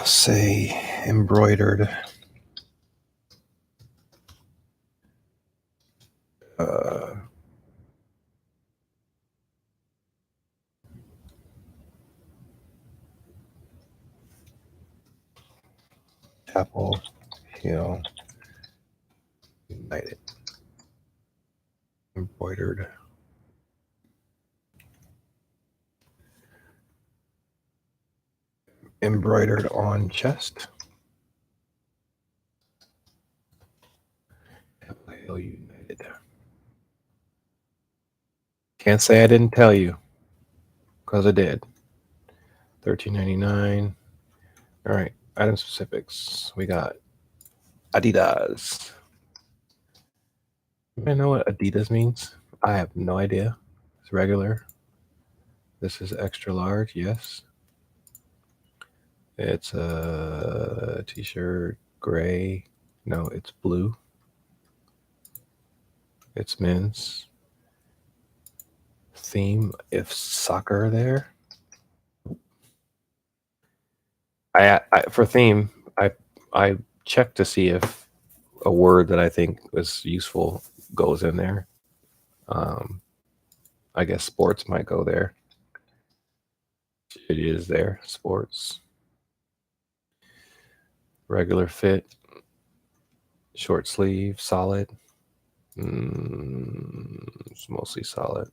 A: say embroidered Chapel Hill United. Embroidered on chest. Chapel Hill United. Can't say I didn't tell you, because I did. $13.99. All right, item specifics. We got Adidas. You know what Adidas means? I have no idea. It's regular. This is extra large, yes. It's a t-shirt, gray. No, it's blue. It's men's. Theme, if soccer there. I for theme, I checked to see if a word that I think was useful goes in there. I guess sports might go there. It is there. Sports. Regular fit. Short sleeve. Solid. It's mostly solid.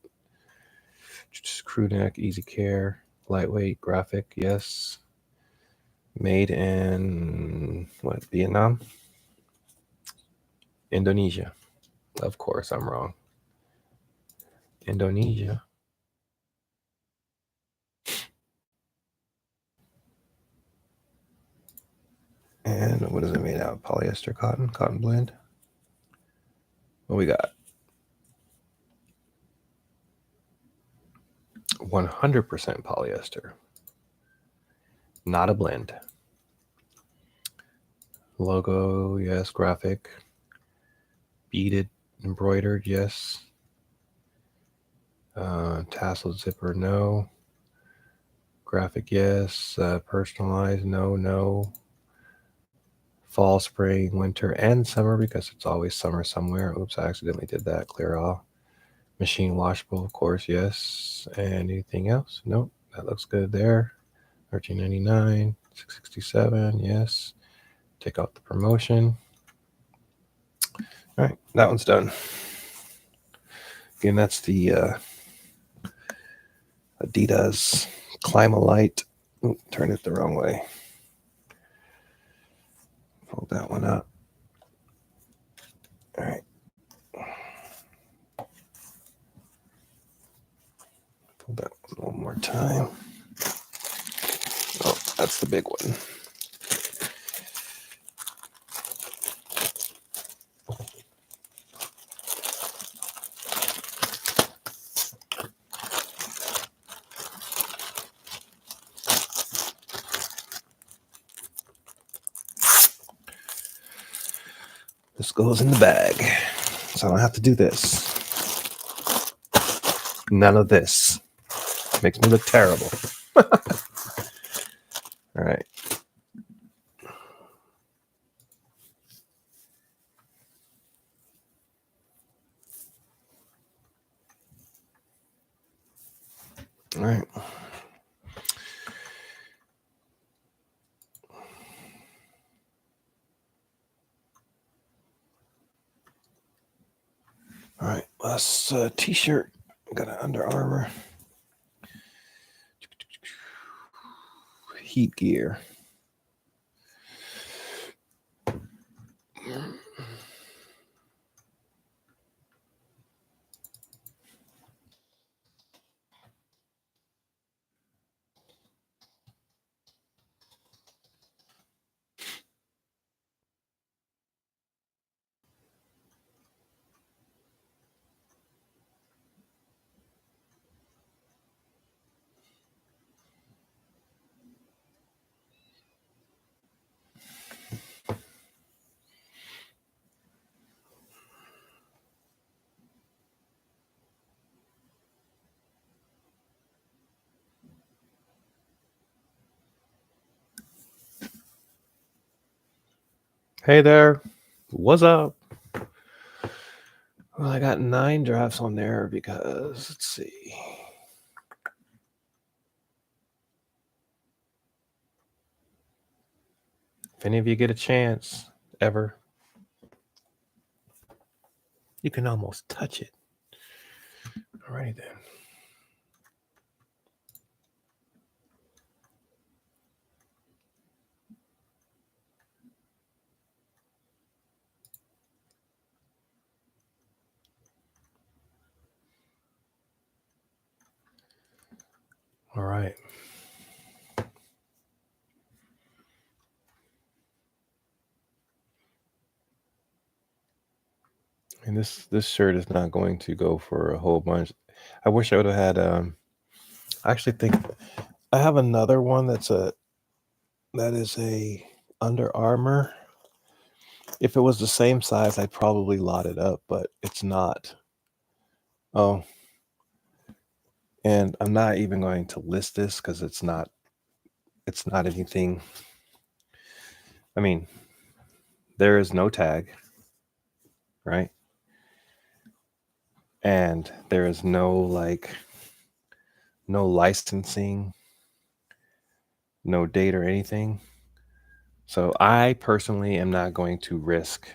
A: Just crew neck. Easy care. Lightweight. Graphic. Yes. Made in what? Vietnam? Indonesia. Of course, I'm wrong. Indonesia. And what is it made out of? Polyester cotton blend. What we got? 100% polyester. Not a blend. Logo, yes. Graphic. Beaded, embroidered, yes. Tassel zipper, no. Graphic, yes. Personalized, no. Fall, spring, winter, and summer, because it's always summer somewhere. Oops, I accidentally did that. Clear all. Machine washable, of course, yes. And anything else? Nope. That looks good there. $13.99, $6.67, yes. Take out the promotion. All right, that one's done. Again, that's the Adidas Climalite. Ooh, turn it the wrong way. Fold that one up. All right. Fold that one more time. Oh, that's the big one. This goes in the bag, so I don't have to do this. None of this. Makes me look terrible. All right. All right. All right. Last t-shirt. Got an Under Armour. Heat gear. Hey there. What's up? Well, I got 9 drafts on there because, let's see. If any of you get a chance, ever, you can almost touch it. All right, then. All right. And this shirt is not going to go for a whole bunch. I wish I would have had. I actually think I have another one that is a Under Armour. If it was the same size, I'd probably lot it up, but it's not. Oh, and I'm not even going to list this because it's not anything. I mean, there is no tag, right? And there is no licensing, no date or anything. So I personally am not going to risk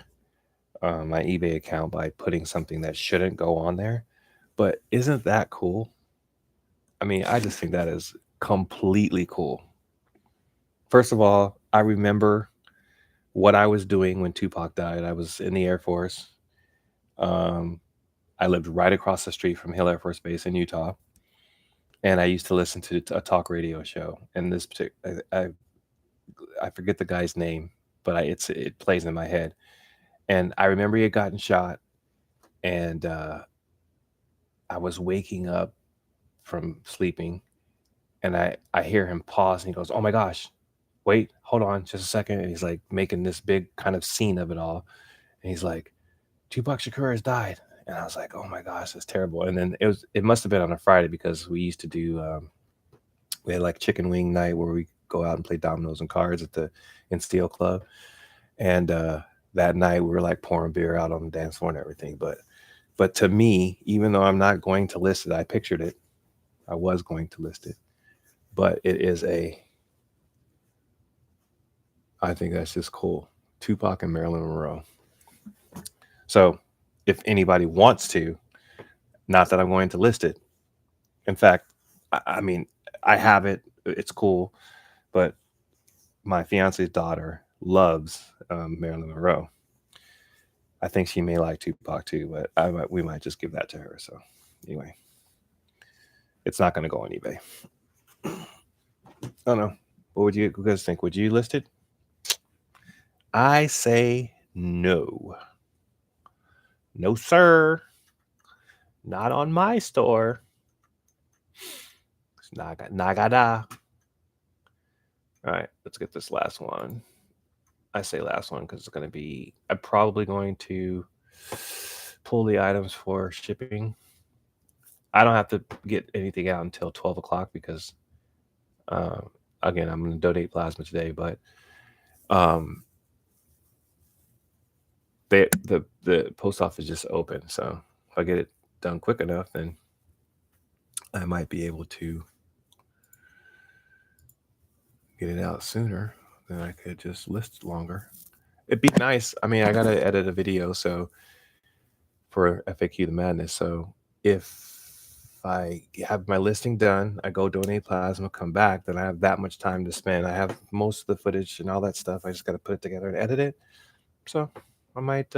A: my eBay account by putting something that shouldn't go on there. But isn't that cool? I mean, I just think that is completely cool. First of all, I remember what I was doing when Tupac died. I was in the Air Force. I lived right across the street from Hill Air Force Base in Utah, and I used to listen to a talk radio show. And this particular, I forget the guy's name, but it plays in my head. And I remember he had gotten shot, and I was waking up from sleeping, and I hear him pause, and he goes, "Oh my gosh, wait, hold on, just a second." And he's like making this big kind of scene of it all, and he's like, "Tupac Shakur has died," And I was like, oh my gosh, it's terrible. And then it must have been on a Friday because we used to do we had like chicken wing night where we go out and play dominoes and cards in Steel Club. And that night we were like pouring beer out on the dance floor and everything. But to me, even though I'm not going to list it, I pictured it. I was going to list it. But it is I think that's just cool. Tupac and Marilyn Monroe. So if anybody wants to, not that I'm going to list it. In fact, I mean, I have it. It's cool. But my fiance's daughter loves Marilyn Monroe. I think she may like Tupac too, but we might just give that to her. So anyway, it's not going to go on eBay. I don't know. What would you guys think? Would you list it? I say no. No, sir. Not on my store. It's nagada. All right, let's get this last one. I say last one because it's going to be, I'm probably going to pull the items for shipping. I don't have to get anything out until 12 o'clock because, again, I'm going to donate plasma today, but the post office just opened. So if I get it done quick enough, then I might be able to get it out sooner. Then I could just list longer. It'd be nice. I mean, I got to edit a video for FAQ the Madness. So if I have my listing done, I go donate plasma, come back, then I have that much time to spend. I have most of the footage and all that stuff. I just got to put it together and edit it. So I might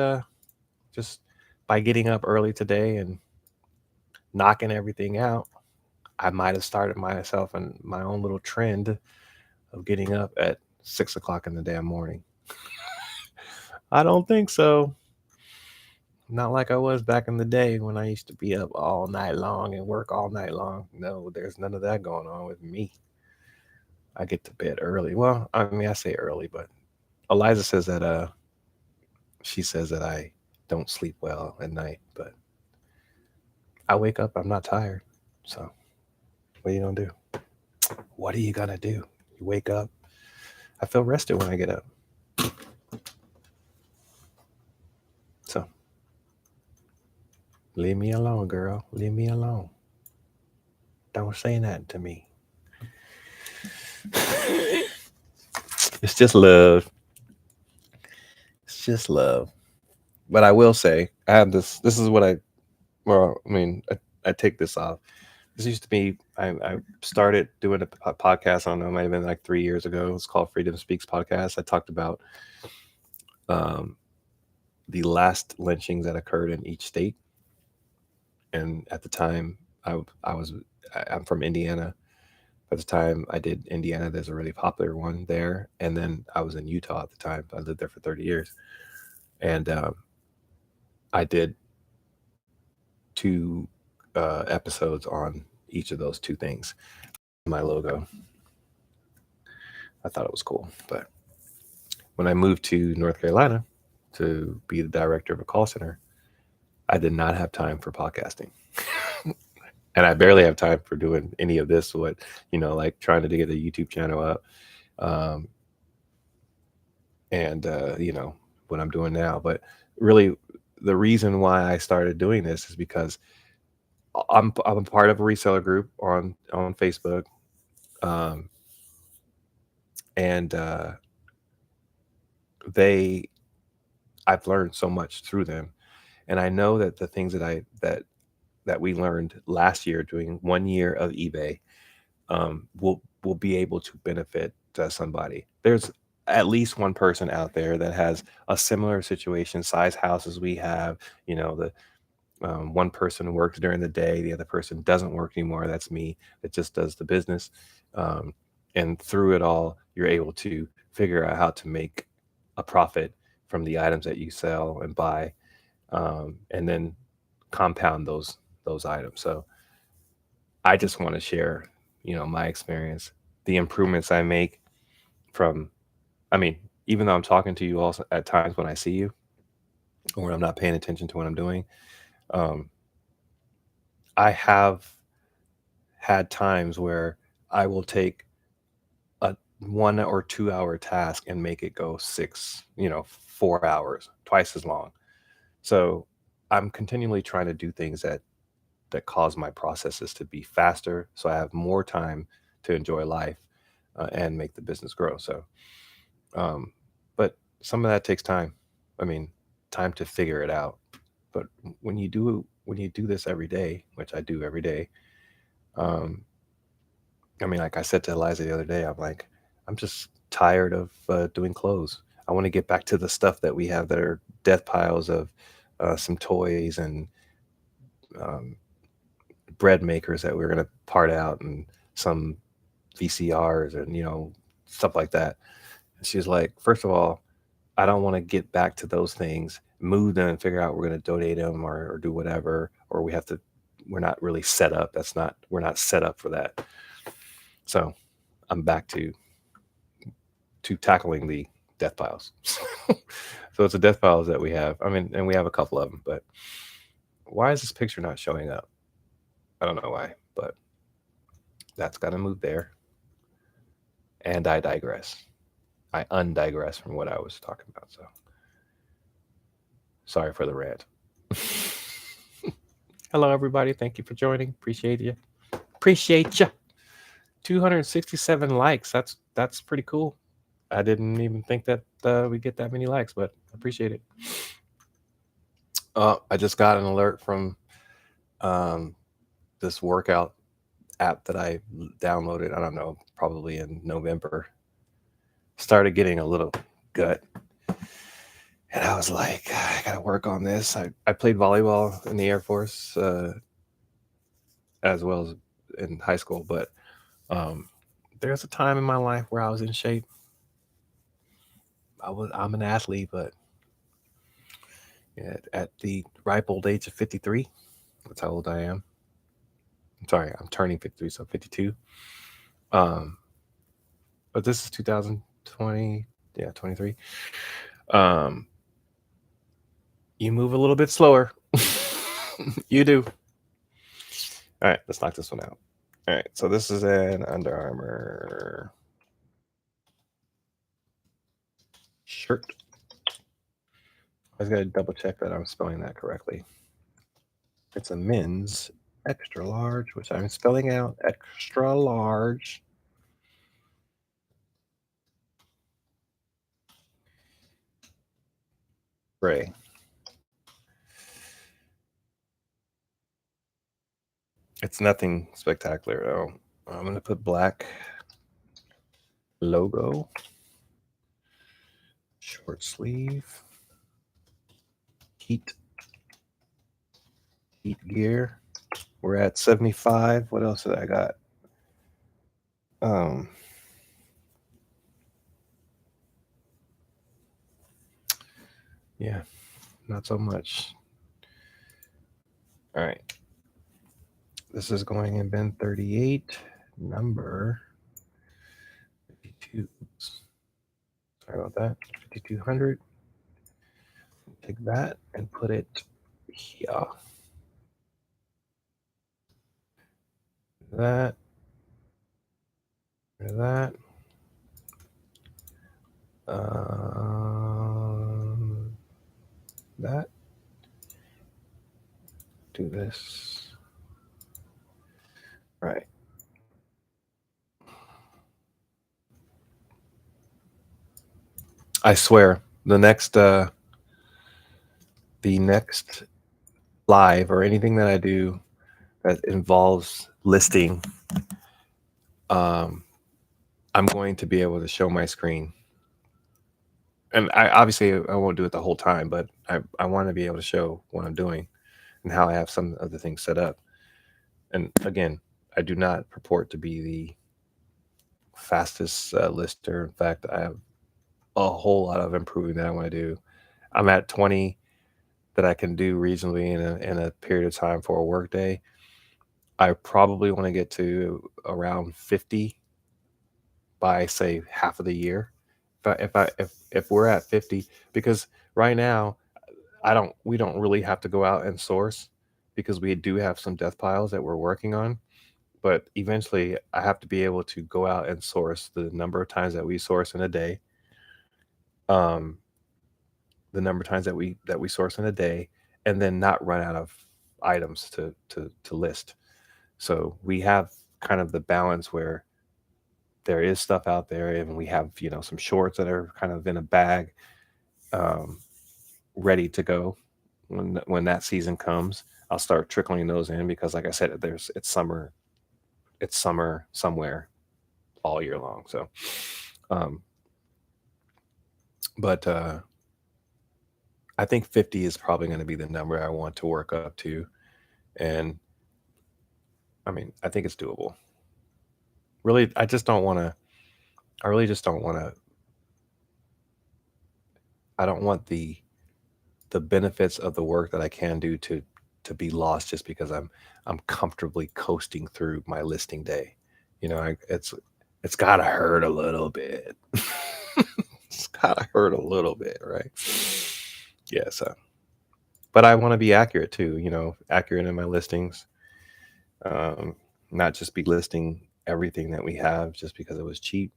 A: just by getting up early today and knocking everything out, I might have started myself in my own little trend of getting up at 6 o'clock in the damn morning. I don't think so. Not like I was back in the day when I used to be up all night long and work all night long. No, there's none of that going on with me. I get to bed early. Well, I mean, I say early, but Eliza says that she says that I don't sleep well at night, but I wake up, I'm not tired. So what are you gonna do? What are you gonna do? You wake up. I feel rested when I get up. So leave me alone, girl. Leave me alone. Don't say that to me. It's just love. It's just love. But I will say, I have this. This is what I take this off. This used to be, I started doing a podcast, I don't know, it might have been like 3 years ago. It's called Freedom Speaks Podcast. I talked about the last lynchings that occurred in each state. And at the time, I'm from Indiana. At the time I did Indiana, there's a really popular one there. And then I was in Utah at the time. I lived there for 30 years. And I did 2 episodes on each of those 2 things. My logo. I thought it was cool. But when I moved to North Carolina to be the director of a call center, I did not have time for podcasting. And I barely have time for doing any of this, like trying to get the YouTube channel up. And what I'm doing now. But really, the reason why I started doing this is because I'm a part of a reseller group on Facebook. And I've learned so much through them. And I know that the things that we learned last year doing 1 year of eBay will be able to benefit somebody. There's at least one person out there that has a similar situation, size house as we have. The one person works during the day, the other person doesn't work anymore. That's me. That just does the business. And through it all, you're able to figure out how to make a profit from the items that you sell and buy, and then compound those items. So I just want to share, my experience, the improvements I make even though I'm talking to you also at times when I see you or I'm not paying attention to what I'm doing, Um, I have had times where I will take a 1 or 2 hour task and make it go 4 hours, twice as long. So I'm continually trying to do things that cause my processes to be faster, so I have more time to enjoy life and make the business grow. Um, but some of that takes time. I mean, time to figure it out. But when you do this every day, which I do every day, um, I mean, like I said to Eliza the other day, I'm like, I'm just tired of doing clothes. I want to get back to the stuff that we have that are death piles of some toys and um, bread makers that we're going to part out and some VCRs and, stuff like that. And she's like, first of all, I don't want to get back to those things, move them and figure out we're going to donate them or do whatever, or we're not really set up. We're not set up for that. So I'm back to tackling the death piles. So it's the death piles that we have. I mean, and we have a couple of them, but why is this picture not showing up? I don't know why, but that's got to move there. And I digress. I undigress from what I was talking about. So sorry for the rant. Hello, everybody. Thank you for joining. Appreciate you. Appreciate you. 267 likes. That's pretty cool. I didn't even think that we get that many likes, but I appreciate it. I just got an alert from um, this workout app that I downloaded. I don't know, probably in November. Started getting a little gut, and I was like, I gotta work on this. I played volleyball in the Air Force as well as in high school, but um, there's a time in my life where I was in shape. I'm an athlete, but at the ripe old age of 53, that's how old I am. I'm sorry, I'm turning 53, so 52. Um, but this is 2020, yeah, 23. Um, you move a little bit slower. You do. All right, let's knock this one out. All right, so this is an Under Armour shirt. I was gonna double check that I'm spelling that correctly. It's a men's extra large, which I'm spelling out extra large. Gray. It's nothing spectacular though. I'm gonna put black logo, short sleeve, heat gear. We're at 75. What else did I got? Um, yeah, not so much. All right. This is going in bin 38, number 52. Oops. Sorry about that. 5200. Take that and put it here. That. That. That. Do this. Right. I swear, the next live or anything that I do that involves listing, I'm going to be able to show my screen. And I won't do it the whole time, but I want to be able to show what I'm doing and how I have some of the things set up. And again, I do not purport to be the fastest lister. In fact, I have a whole lot of improving that I want to do. I'm at 20 that I can do reasonably in a period of time for a work day. I probably want to get to around 50 by say half of the year. If we're at 50, because right now we don't really have to go out and source. because we do have some death piles that we're working on. But eventually, I have to be able to go out and source the number of times that we source in a day, um, the number of times that we source in a day, and then not run out of items to list. So we have kind of the balance where there is stuff out there, and we have some shorts that are kind of in a bag, um, ready to go when that season comes. I'll start trickling those in because, like I said, it's summer somewhere all year long. So, um, but I think 50 is probably going to be the number I want to work up to, and I mean, I think it's doable. Really, I just don't want to. I really just don't want to. I don't want the benefits of the work that I can do to be lost just because I'm comfortably coasting through my listing day. It's got to hurt a little bit. It's got to hurt a little bit, right? Yeah, so but I want to be accurate too, accurate in my listings. Um, Not just be listing everything that we have just because it was cheap.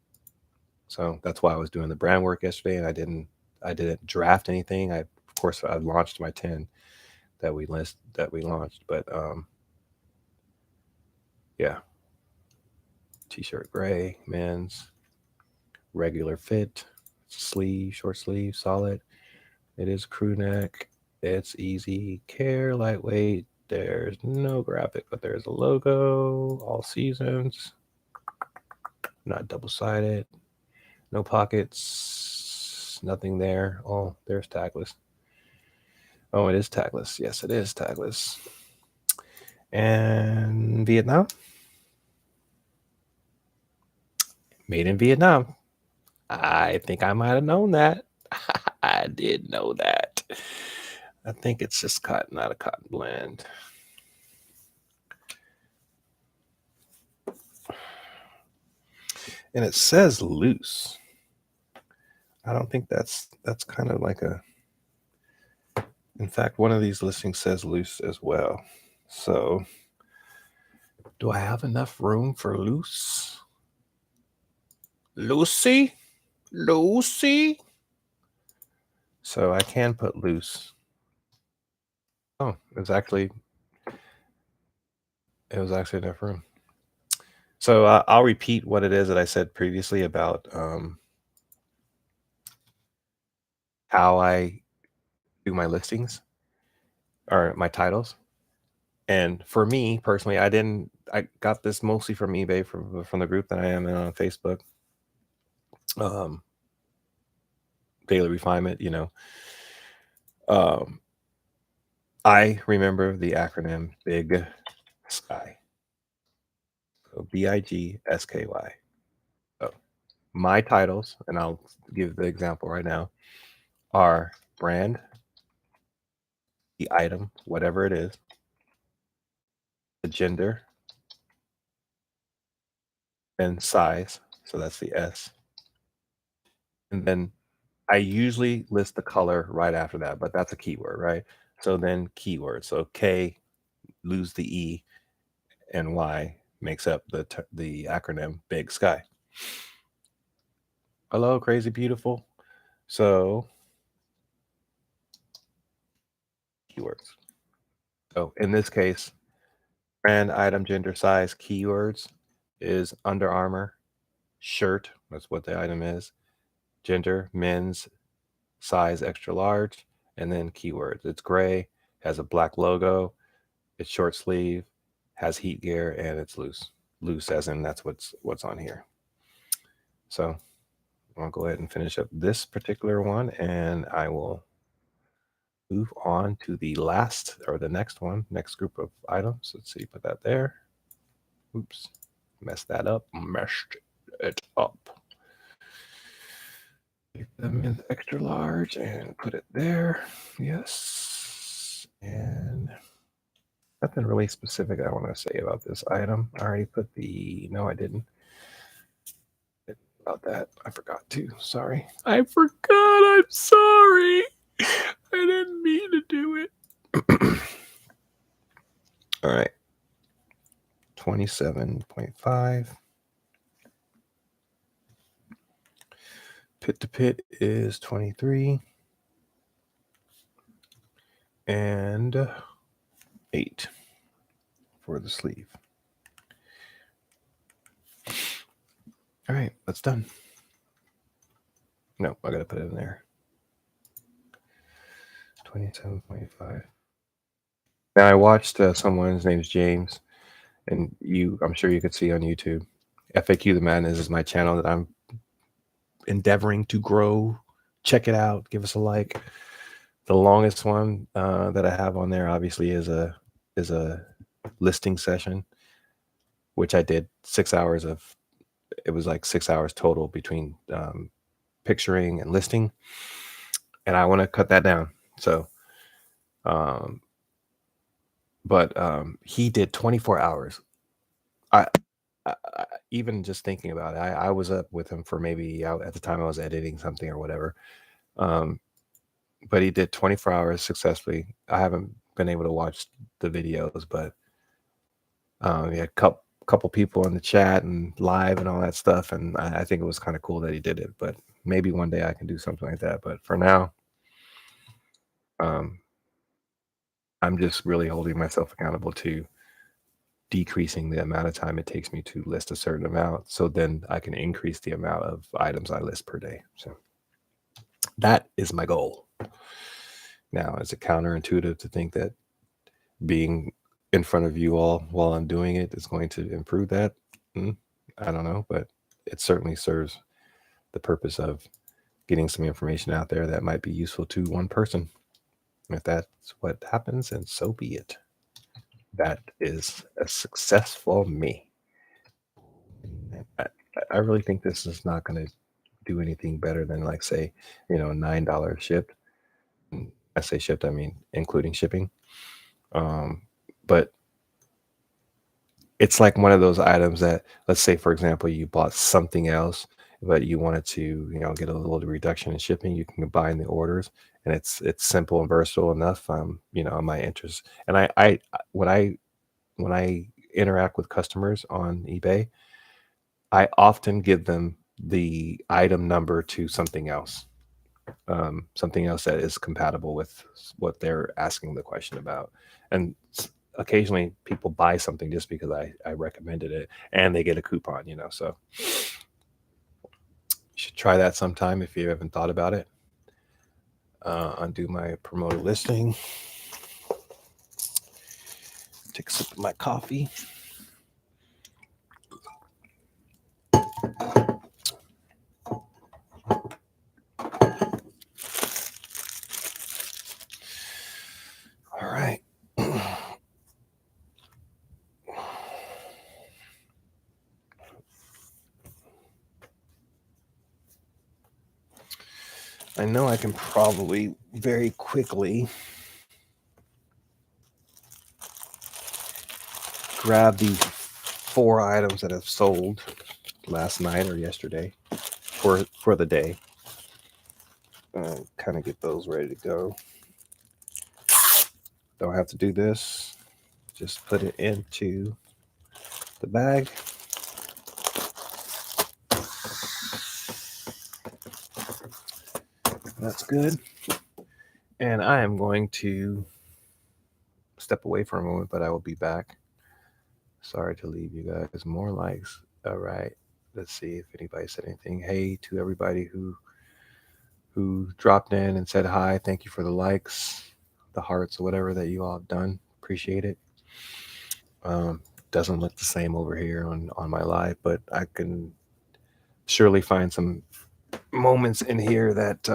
A: So that's why I was doing the brand work yesterday, and I didn't draft anything. Of course I launched my 10 that we launched, but yeah, t-shirt gray, men's, regular fit, sleeve, short sleeve, solid. It is crew neck. It's easy care, lightweight. There's no graphic, but there's a logo, all seasons, not double-sided, no pockets, nothing there. Oh, there's tagless. Oh, it is tagless. Yes, it is tagless. And Vietnam. Made in Vietnam. I think I might have known that. I did know that. I think it's just cotton, not a cotton blend. And it says loose. I don't think that's kind of like a. In fact, one of these listings says loose as well. So, do I have enough room for loose? Lucy? Lucy? So I can put loose. Oh, it was actually enough room. So I'll repeat what it is that I said previously about how I do my listings or my titles. And for me personally, I got this mostly from eBay, from the group that I am in on Facebook. Um, Daily Refinement, Um, I remember the acronym Big Sky. So BIGSKY. So my titles, and I'll give the example right now, are brand, the item, whatever it is, the gender, and size. So that's the S. And then I usually list the color right after that, but that's a keyword, right? So then keyword. So K, lose the E, and Y makes up the acronym Big Sky. Hello, crazy beautiful. So keywords. So in this case, brand, item, gender, size, keywords is Under Armour shirt. That's what the item is. Gender, men's, size extra large, and then keywords. It's gray, has a black logo, it's short sleeve, has heat gear, and it's loose. Loose as in that's what's on here. So I'll go ahead and finish up this particular one, and I will move on to the next group of items. Let's see, put that there. Oops, messed that up, meshed it up. Take them in extra large and put it there. Yes. And nothing really specific I want to say about this item. I already put no, I didn't. About that, I forgot to. Sorry. I forgot. I'm sorry. I didn't mean to do it. All right. 27.5. Pit to pit is 23. And 8 for the sleeve. All right, that's done. No, I got to put it in there. 27.5. Now I watched someone, his name's James, and I'm sure you could see on YouTube. FAQ the Madness is my channel that I'm endeavoring to grow. Check it out. Give us a like. The longest one that I have on there, obviously, is a listing session, which I did 6 hours of. It was like 6 hours total between picturing and listing, and I want to cut that down. So, but he did 24 hours. I even just thinking about it, I was up with him for maybe at the time I was editing something or whatever. But he did 24 hours successfully. I haven't been able to watch the videos, but he had a couple people in the chat and live and all that stuff. And I think it was kind of cool that he did it, but maybe one day I can do something like that. But for now, I'm just really holding myself accountable to decreasing the amount of time it takes me to list a certain amount. So then I can increase the amount of items I list per day. So that is my goal. Now, is it counterintuitive to think that being in front of you all while I'm doing it is going to improve that? I don't know, but it certainly serves the purpose of getting some information out there that might be useful to one person. If that's what happens, and so be it. That is a successful me. I really think this is not going to do anything better than, like, say, $9 shipped. I say shipped, I mean including shipping. But it's like one of those items that, let's say, for example, you bought something else, but you wanted to, get a little reduction in shipping. You can combine the orders, and it's simple and versatile enough. On my interest, and I when I interact with customers on eBay, I often give them the item number to something else that is compatible with what they're asking the question about. And occasionally people buy something just because I recommended it, and they get a coupon, so you should try that sometime if you haven't thought about it. Undo my promoted listing. Take a sip of my coffee. All right. I know I can probably very quickly grab the 4 items that have sold last night or yesterday for the day. Kind of get those ready to go. Don't have to do this. Just put it into the bag. That's good. And I am going to step away for a moment, but I will be back. Sorry to leave you guys. More likes. All right. Let's see if anybody said anything. Hey to everybody who dropped in and said hi. Thank you for the likes, the hearts, or whatever that you all have done. Appreciate it. Doesn't look the same over here on my live, but I can surely find some moments in here that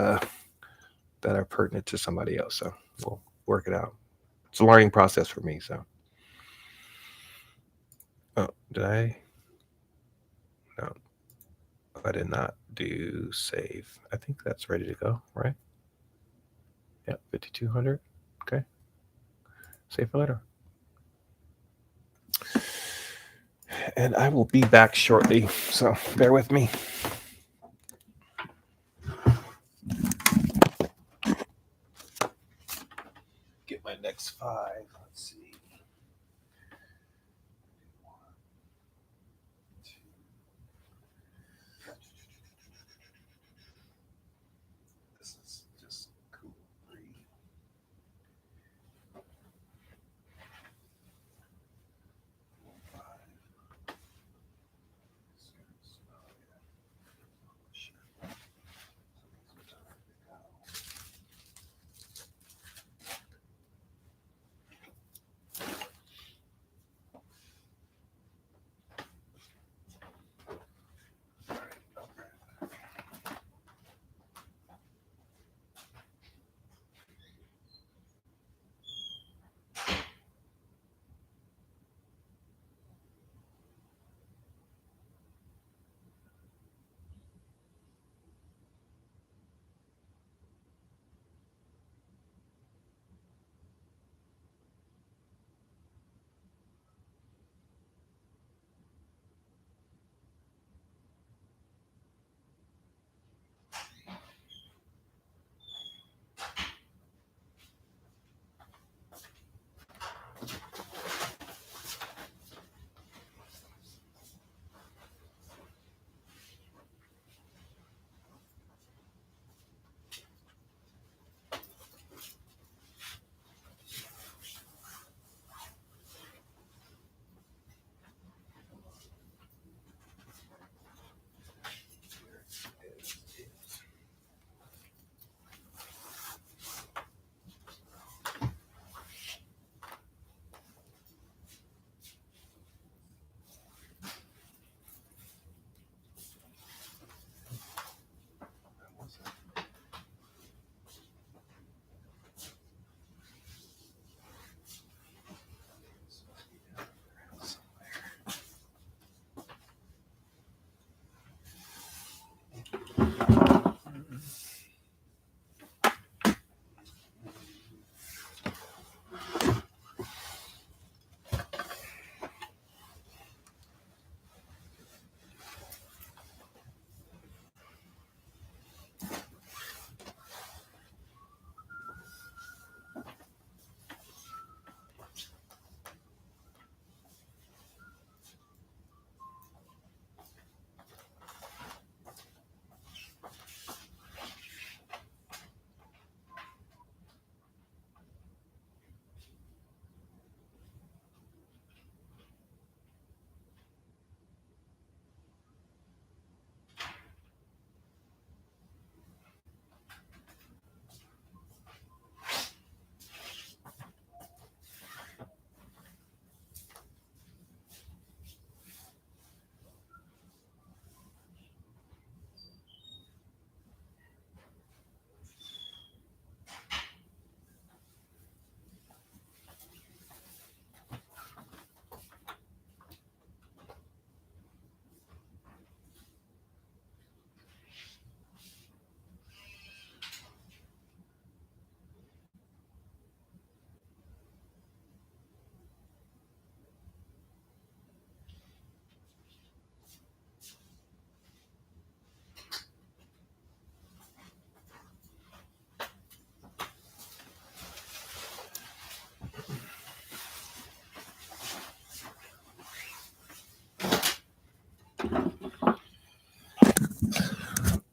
A: are pertinent to somebody else. So we'll work it out. It's a learning process for me. So, oh, did I? No, I did not do save. I think that's ready to go, right? Yeah, 5,200. Okay. Save for later. And I will be back shortly, so bear with me. Get my next 5. Let's see.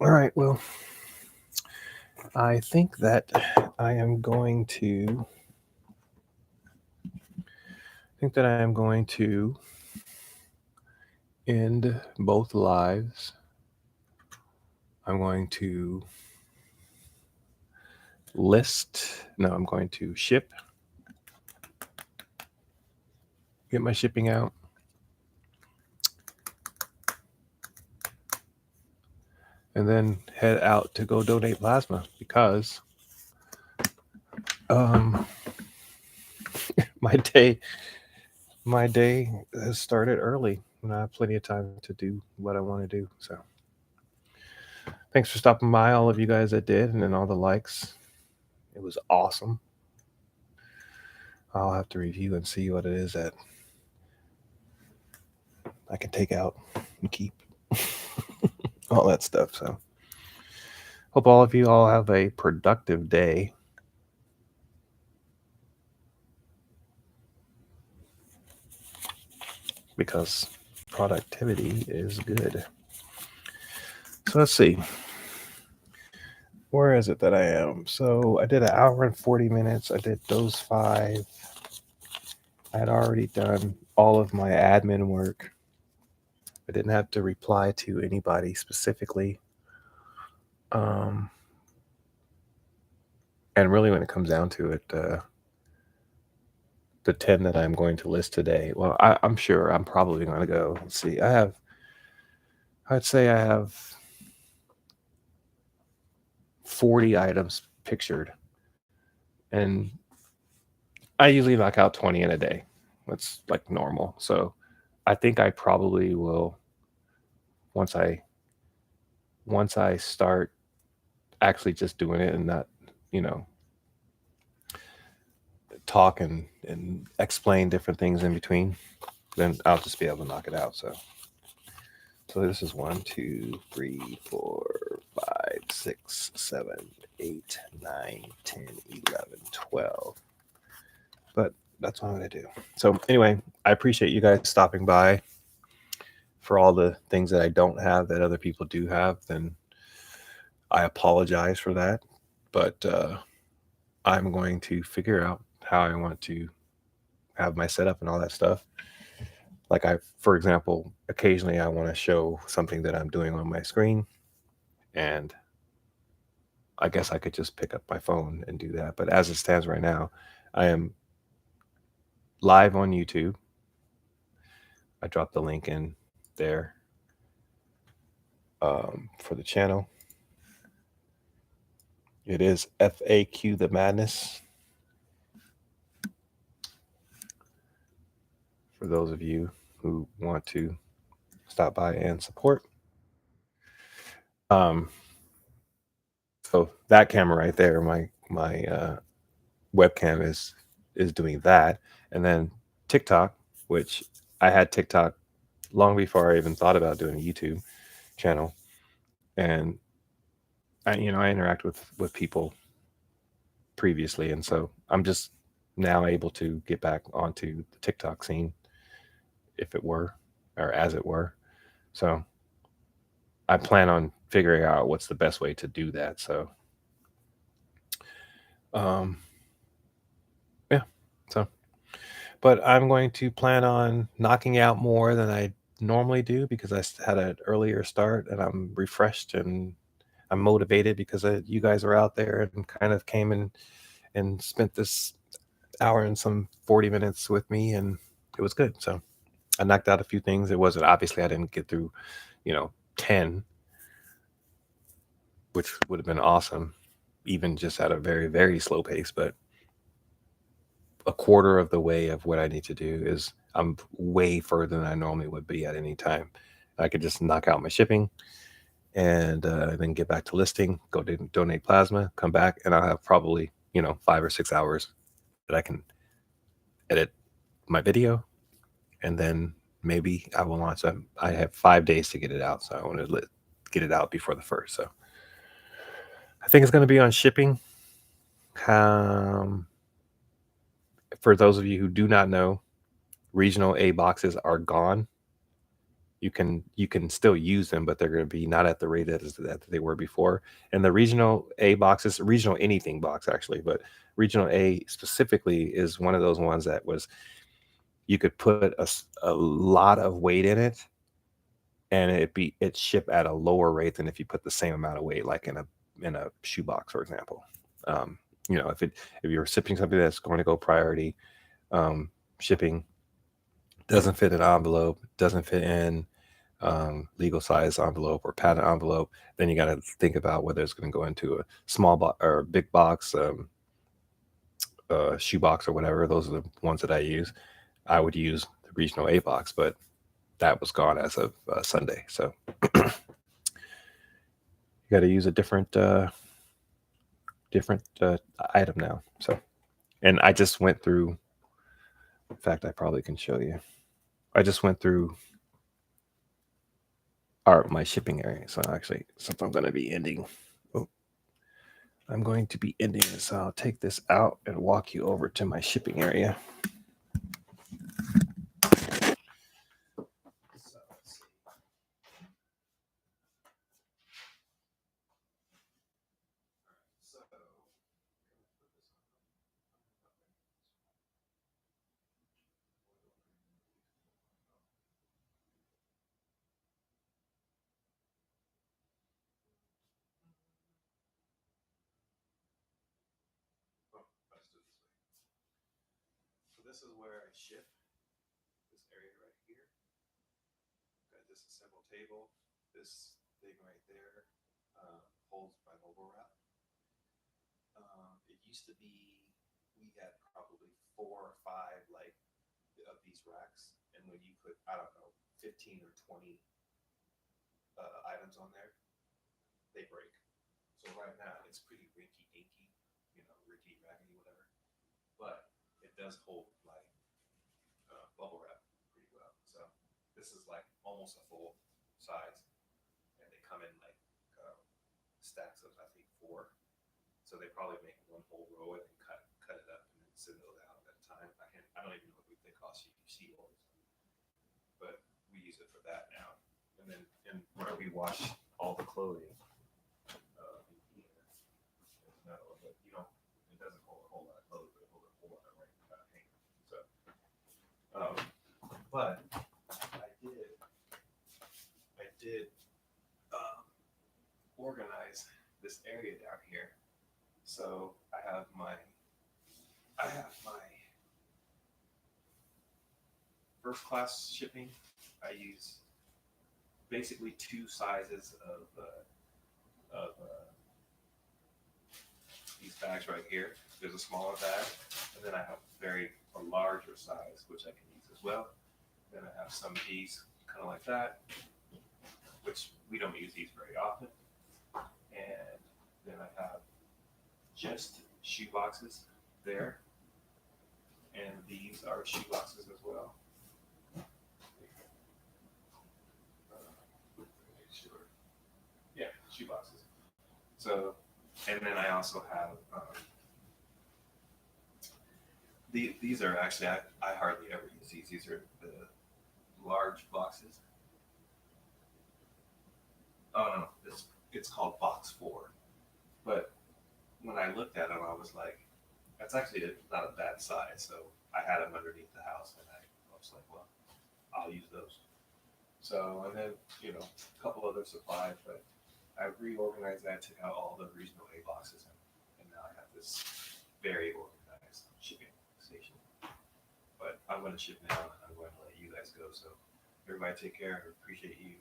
A: All right. Well, I think that I am going to end both lives. I'm going to I'm going to get my shipping out. And then head out to go donate plasma because my day has started early and I have plenty of time to do what I want to do. So thanks for stopping by, all of you guys that did, and then all the likes. It was awesome. I'll have to review and see what it is that I can take out and keep. All that stuff. So hope all of you all have a productive day. Because productivity is good. So let's see. Where is it that I am? So I did an hour and 40 minutes. I did those 5. I had already done all of my admin work. I didn't have to reply to anybody specifically. And really, when it comes down to it, the 10 that I'm going to list today, well, I'm sure I'm probably going to go. Let's see. I'd say I have 40 items pictured. And I usually knock out 20 in a day. That's like normal. So I think I probably will, once I start actually just doing it and not, talk and explain different things in between, then I'll just be able to knock it out. So this is 1, 2, 3, 4, 5, 6, 7, 8, 9, 10, 11, 12. But that's what I'm going to do. So anyway, I appreciate you guys stopping by. For all the things that I don't have that other people do have, then I apologize for that. But I'm going to figure out how I want to have my setup and all that stuff. Like for example, occasionally I want to show something that I'm doing on my screen, and I guess I could just pick up my phone and do that. But as it stands right now, I am live on YouTube. I dropped the link in there for the channel. It is FAQ the Madness. For those of you who want to stop by and support. So that camera right there, my webcam is doing that. And then TikTok, which I had TikTok long before I even thought about doing a YouTube channel. And I interact with people previously, and so I'm just now able to get back onto the TikTok scene, if it were, or as it were. So I plan on figuring out what's the best way to do that. So yeah. So but I'm going to plan on knocking out more than I normally do because I had an earlier start and I'm refreshed and I'm motivated because you guys are out there and kind of came in and spent this hour and some 40 minutes with me, and it was good. So I knocked out a few things. It wasn't, obviously I didn't get through 10, which would have been awesome even just at a very, very slow pace, but a quarter of the way of what I need to do is I'm way further than I normally would be at any time. I could just knock out my shipping and then get back to listing, go donate plasma, come back, and I'll have probably 5 or 6 hours that I can edit my video, and then maybe I will launch them. I have 5 days to get it out, so I want to get it out before the 1st. So I think it's going to be on shipping. For those of you who do not know, regional A boxes are gone. you can still use them, but they're going to be not at the rate that they were before. And the regional A boxes, regional anything box actually, but regional A specifically is one of those ones that was you could put a lot of weight in it, and it ship at a lower rate than if you put the same amount of weight, like in a shoebox, for example. Um, if you're shipping something that's going to go priority shipping, doesn't fit an envelope, doesn't fit in legal size envelope or patent envelope, then you got to think about whether it's going to go into a small box or a big box, shoe box or whatever. Those are the ones that I use. I would use the regional A box, but that was gone as of Sunday. So you got to use a different item now. So, and I just went through. In fact, I probably can show you. I just went through my shipping area. So actually, something I'm going to be ending. Oh, I'm going to be ending this. So I'll take this out and walk you over to my shipping area. So this is where I ship. This area right here. Got this assembled table. This thing right there holds my mobile wrap. It used to be we had probably 4 or 5 like of these racks, and when you put, I don't know, 15 or 20 items on there, they break. So right now it's pretty rinky dinky, ricky raggedy, whatever. But it does hold my bubble wrap pretty well. So this is like almost a full size, and they come in like stacks of I think 4. So they probably make one whole row and cut it up and then send those out at a time. I don't even know what they cost you sealed, but we use it for that now. And then where we wash all the clothing, but it doesn't hold a whole lot of clothes, but it holds a whole lot of hanger. So, but I did organize this area down here. So I have my first class shipping. I use basically 2 sizes of these bags right here. There's a smaller bag, and then I have a larger size, which I can use as well. Then I have some of these kind of like that, which we don't use these very often. And then I have just shoe boxes there, and these are shoe boxes as well. Yeah, shoe boxes. So, and then I also have these are actually I hardly ever use these. These are the large boxes. Oh no, it's called box 4. But when I looked at them, I was like, that's actually not a bad size. So I had them underneath the house, and I was like, well, I'll use those. So, and then a couple other supplies, but I reorganized that, took out all the regional A boxes, and now I have this very organized shipping station. But I'm going to ship now, and I'm going to let you guys go. So everybody take care. I appreciate you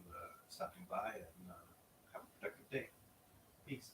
A: stopping by, and have a productive day. Peace.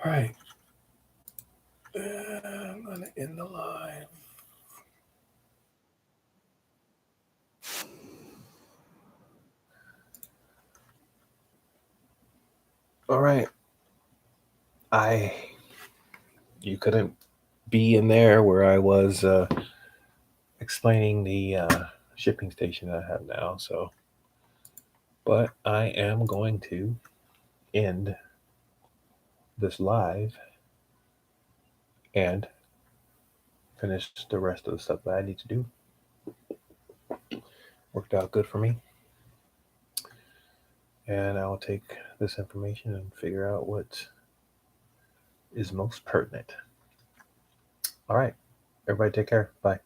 A: right. I'm going to end the live. All right. You couldn't be in there where I was explaining the shipping station I have now, but I am going to end this live and finish the rest of the stuff that I need to do. Worked out good for me. And I'll take this information and figure out what is most pertinent. All right. Everybody take care. Bye.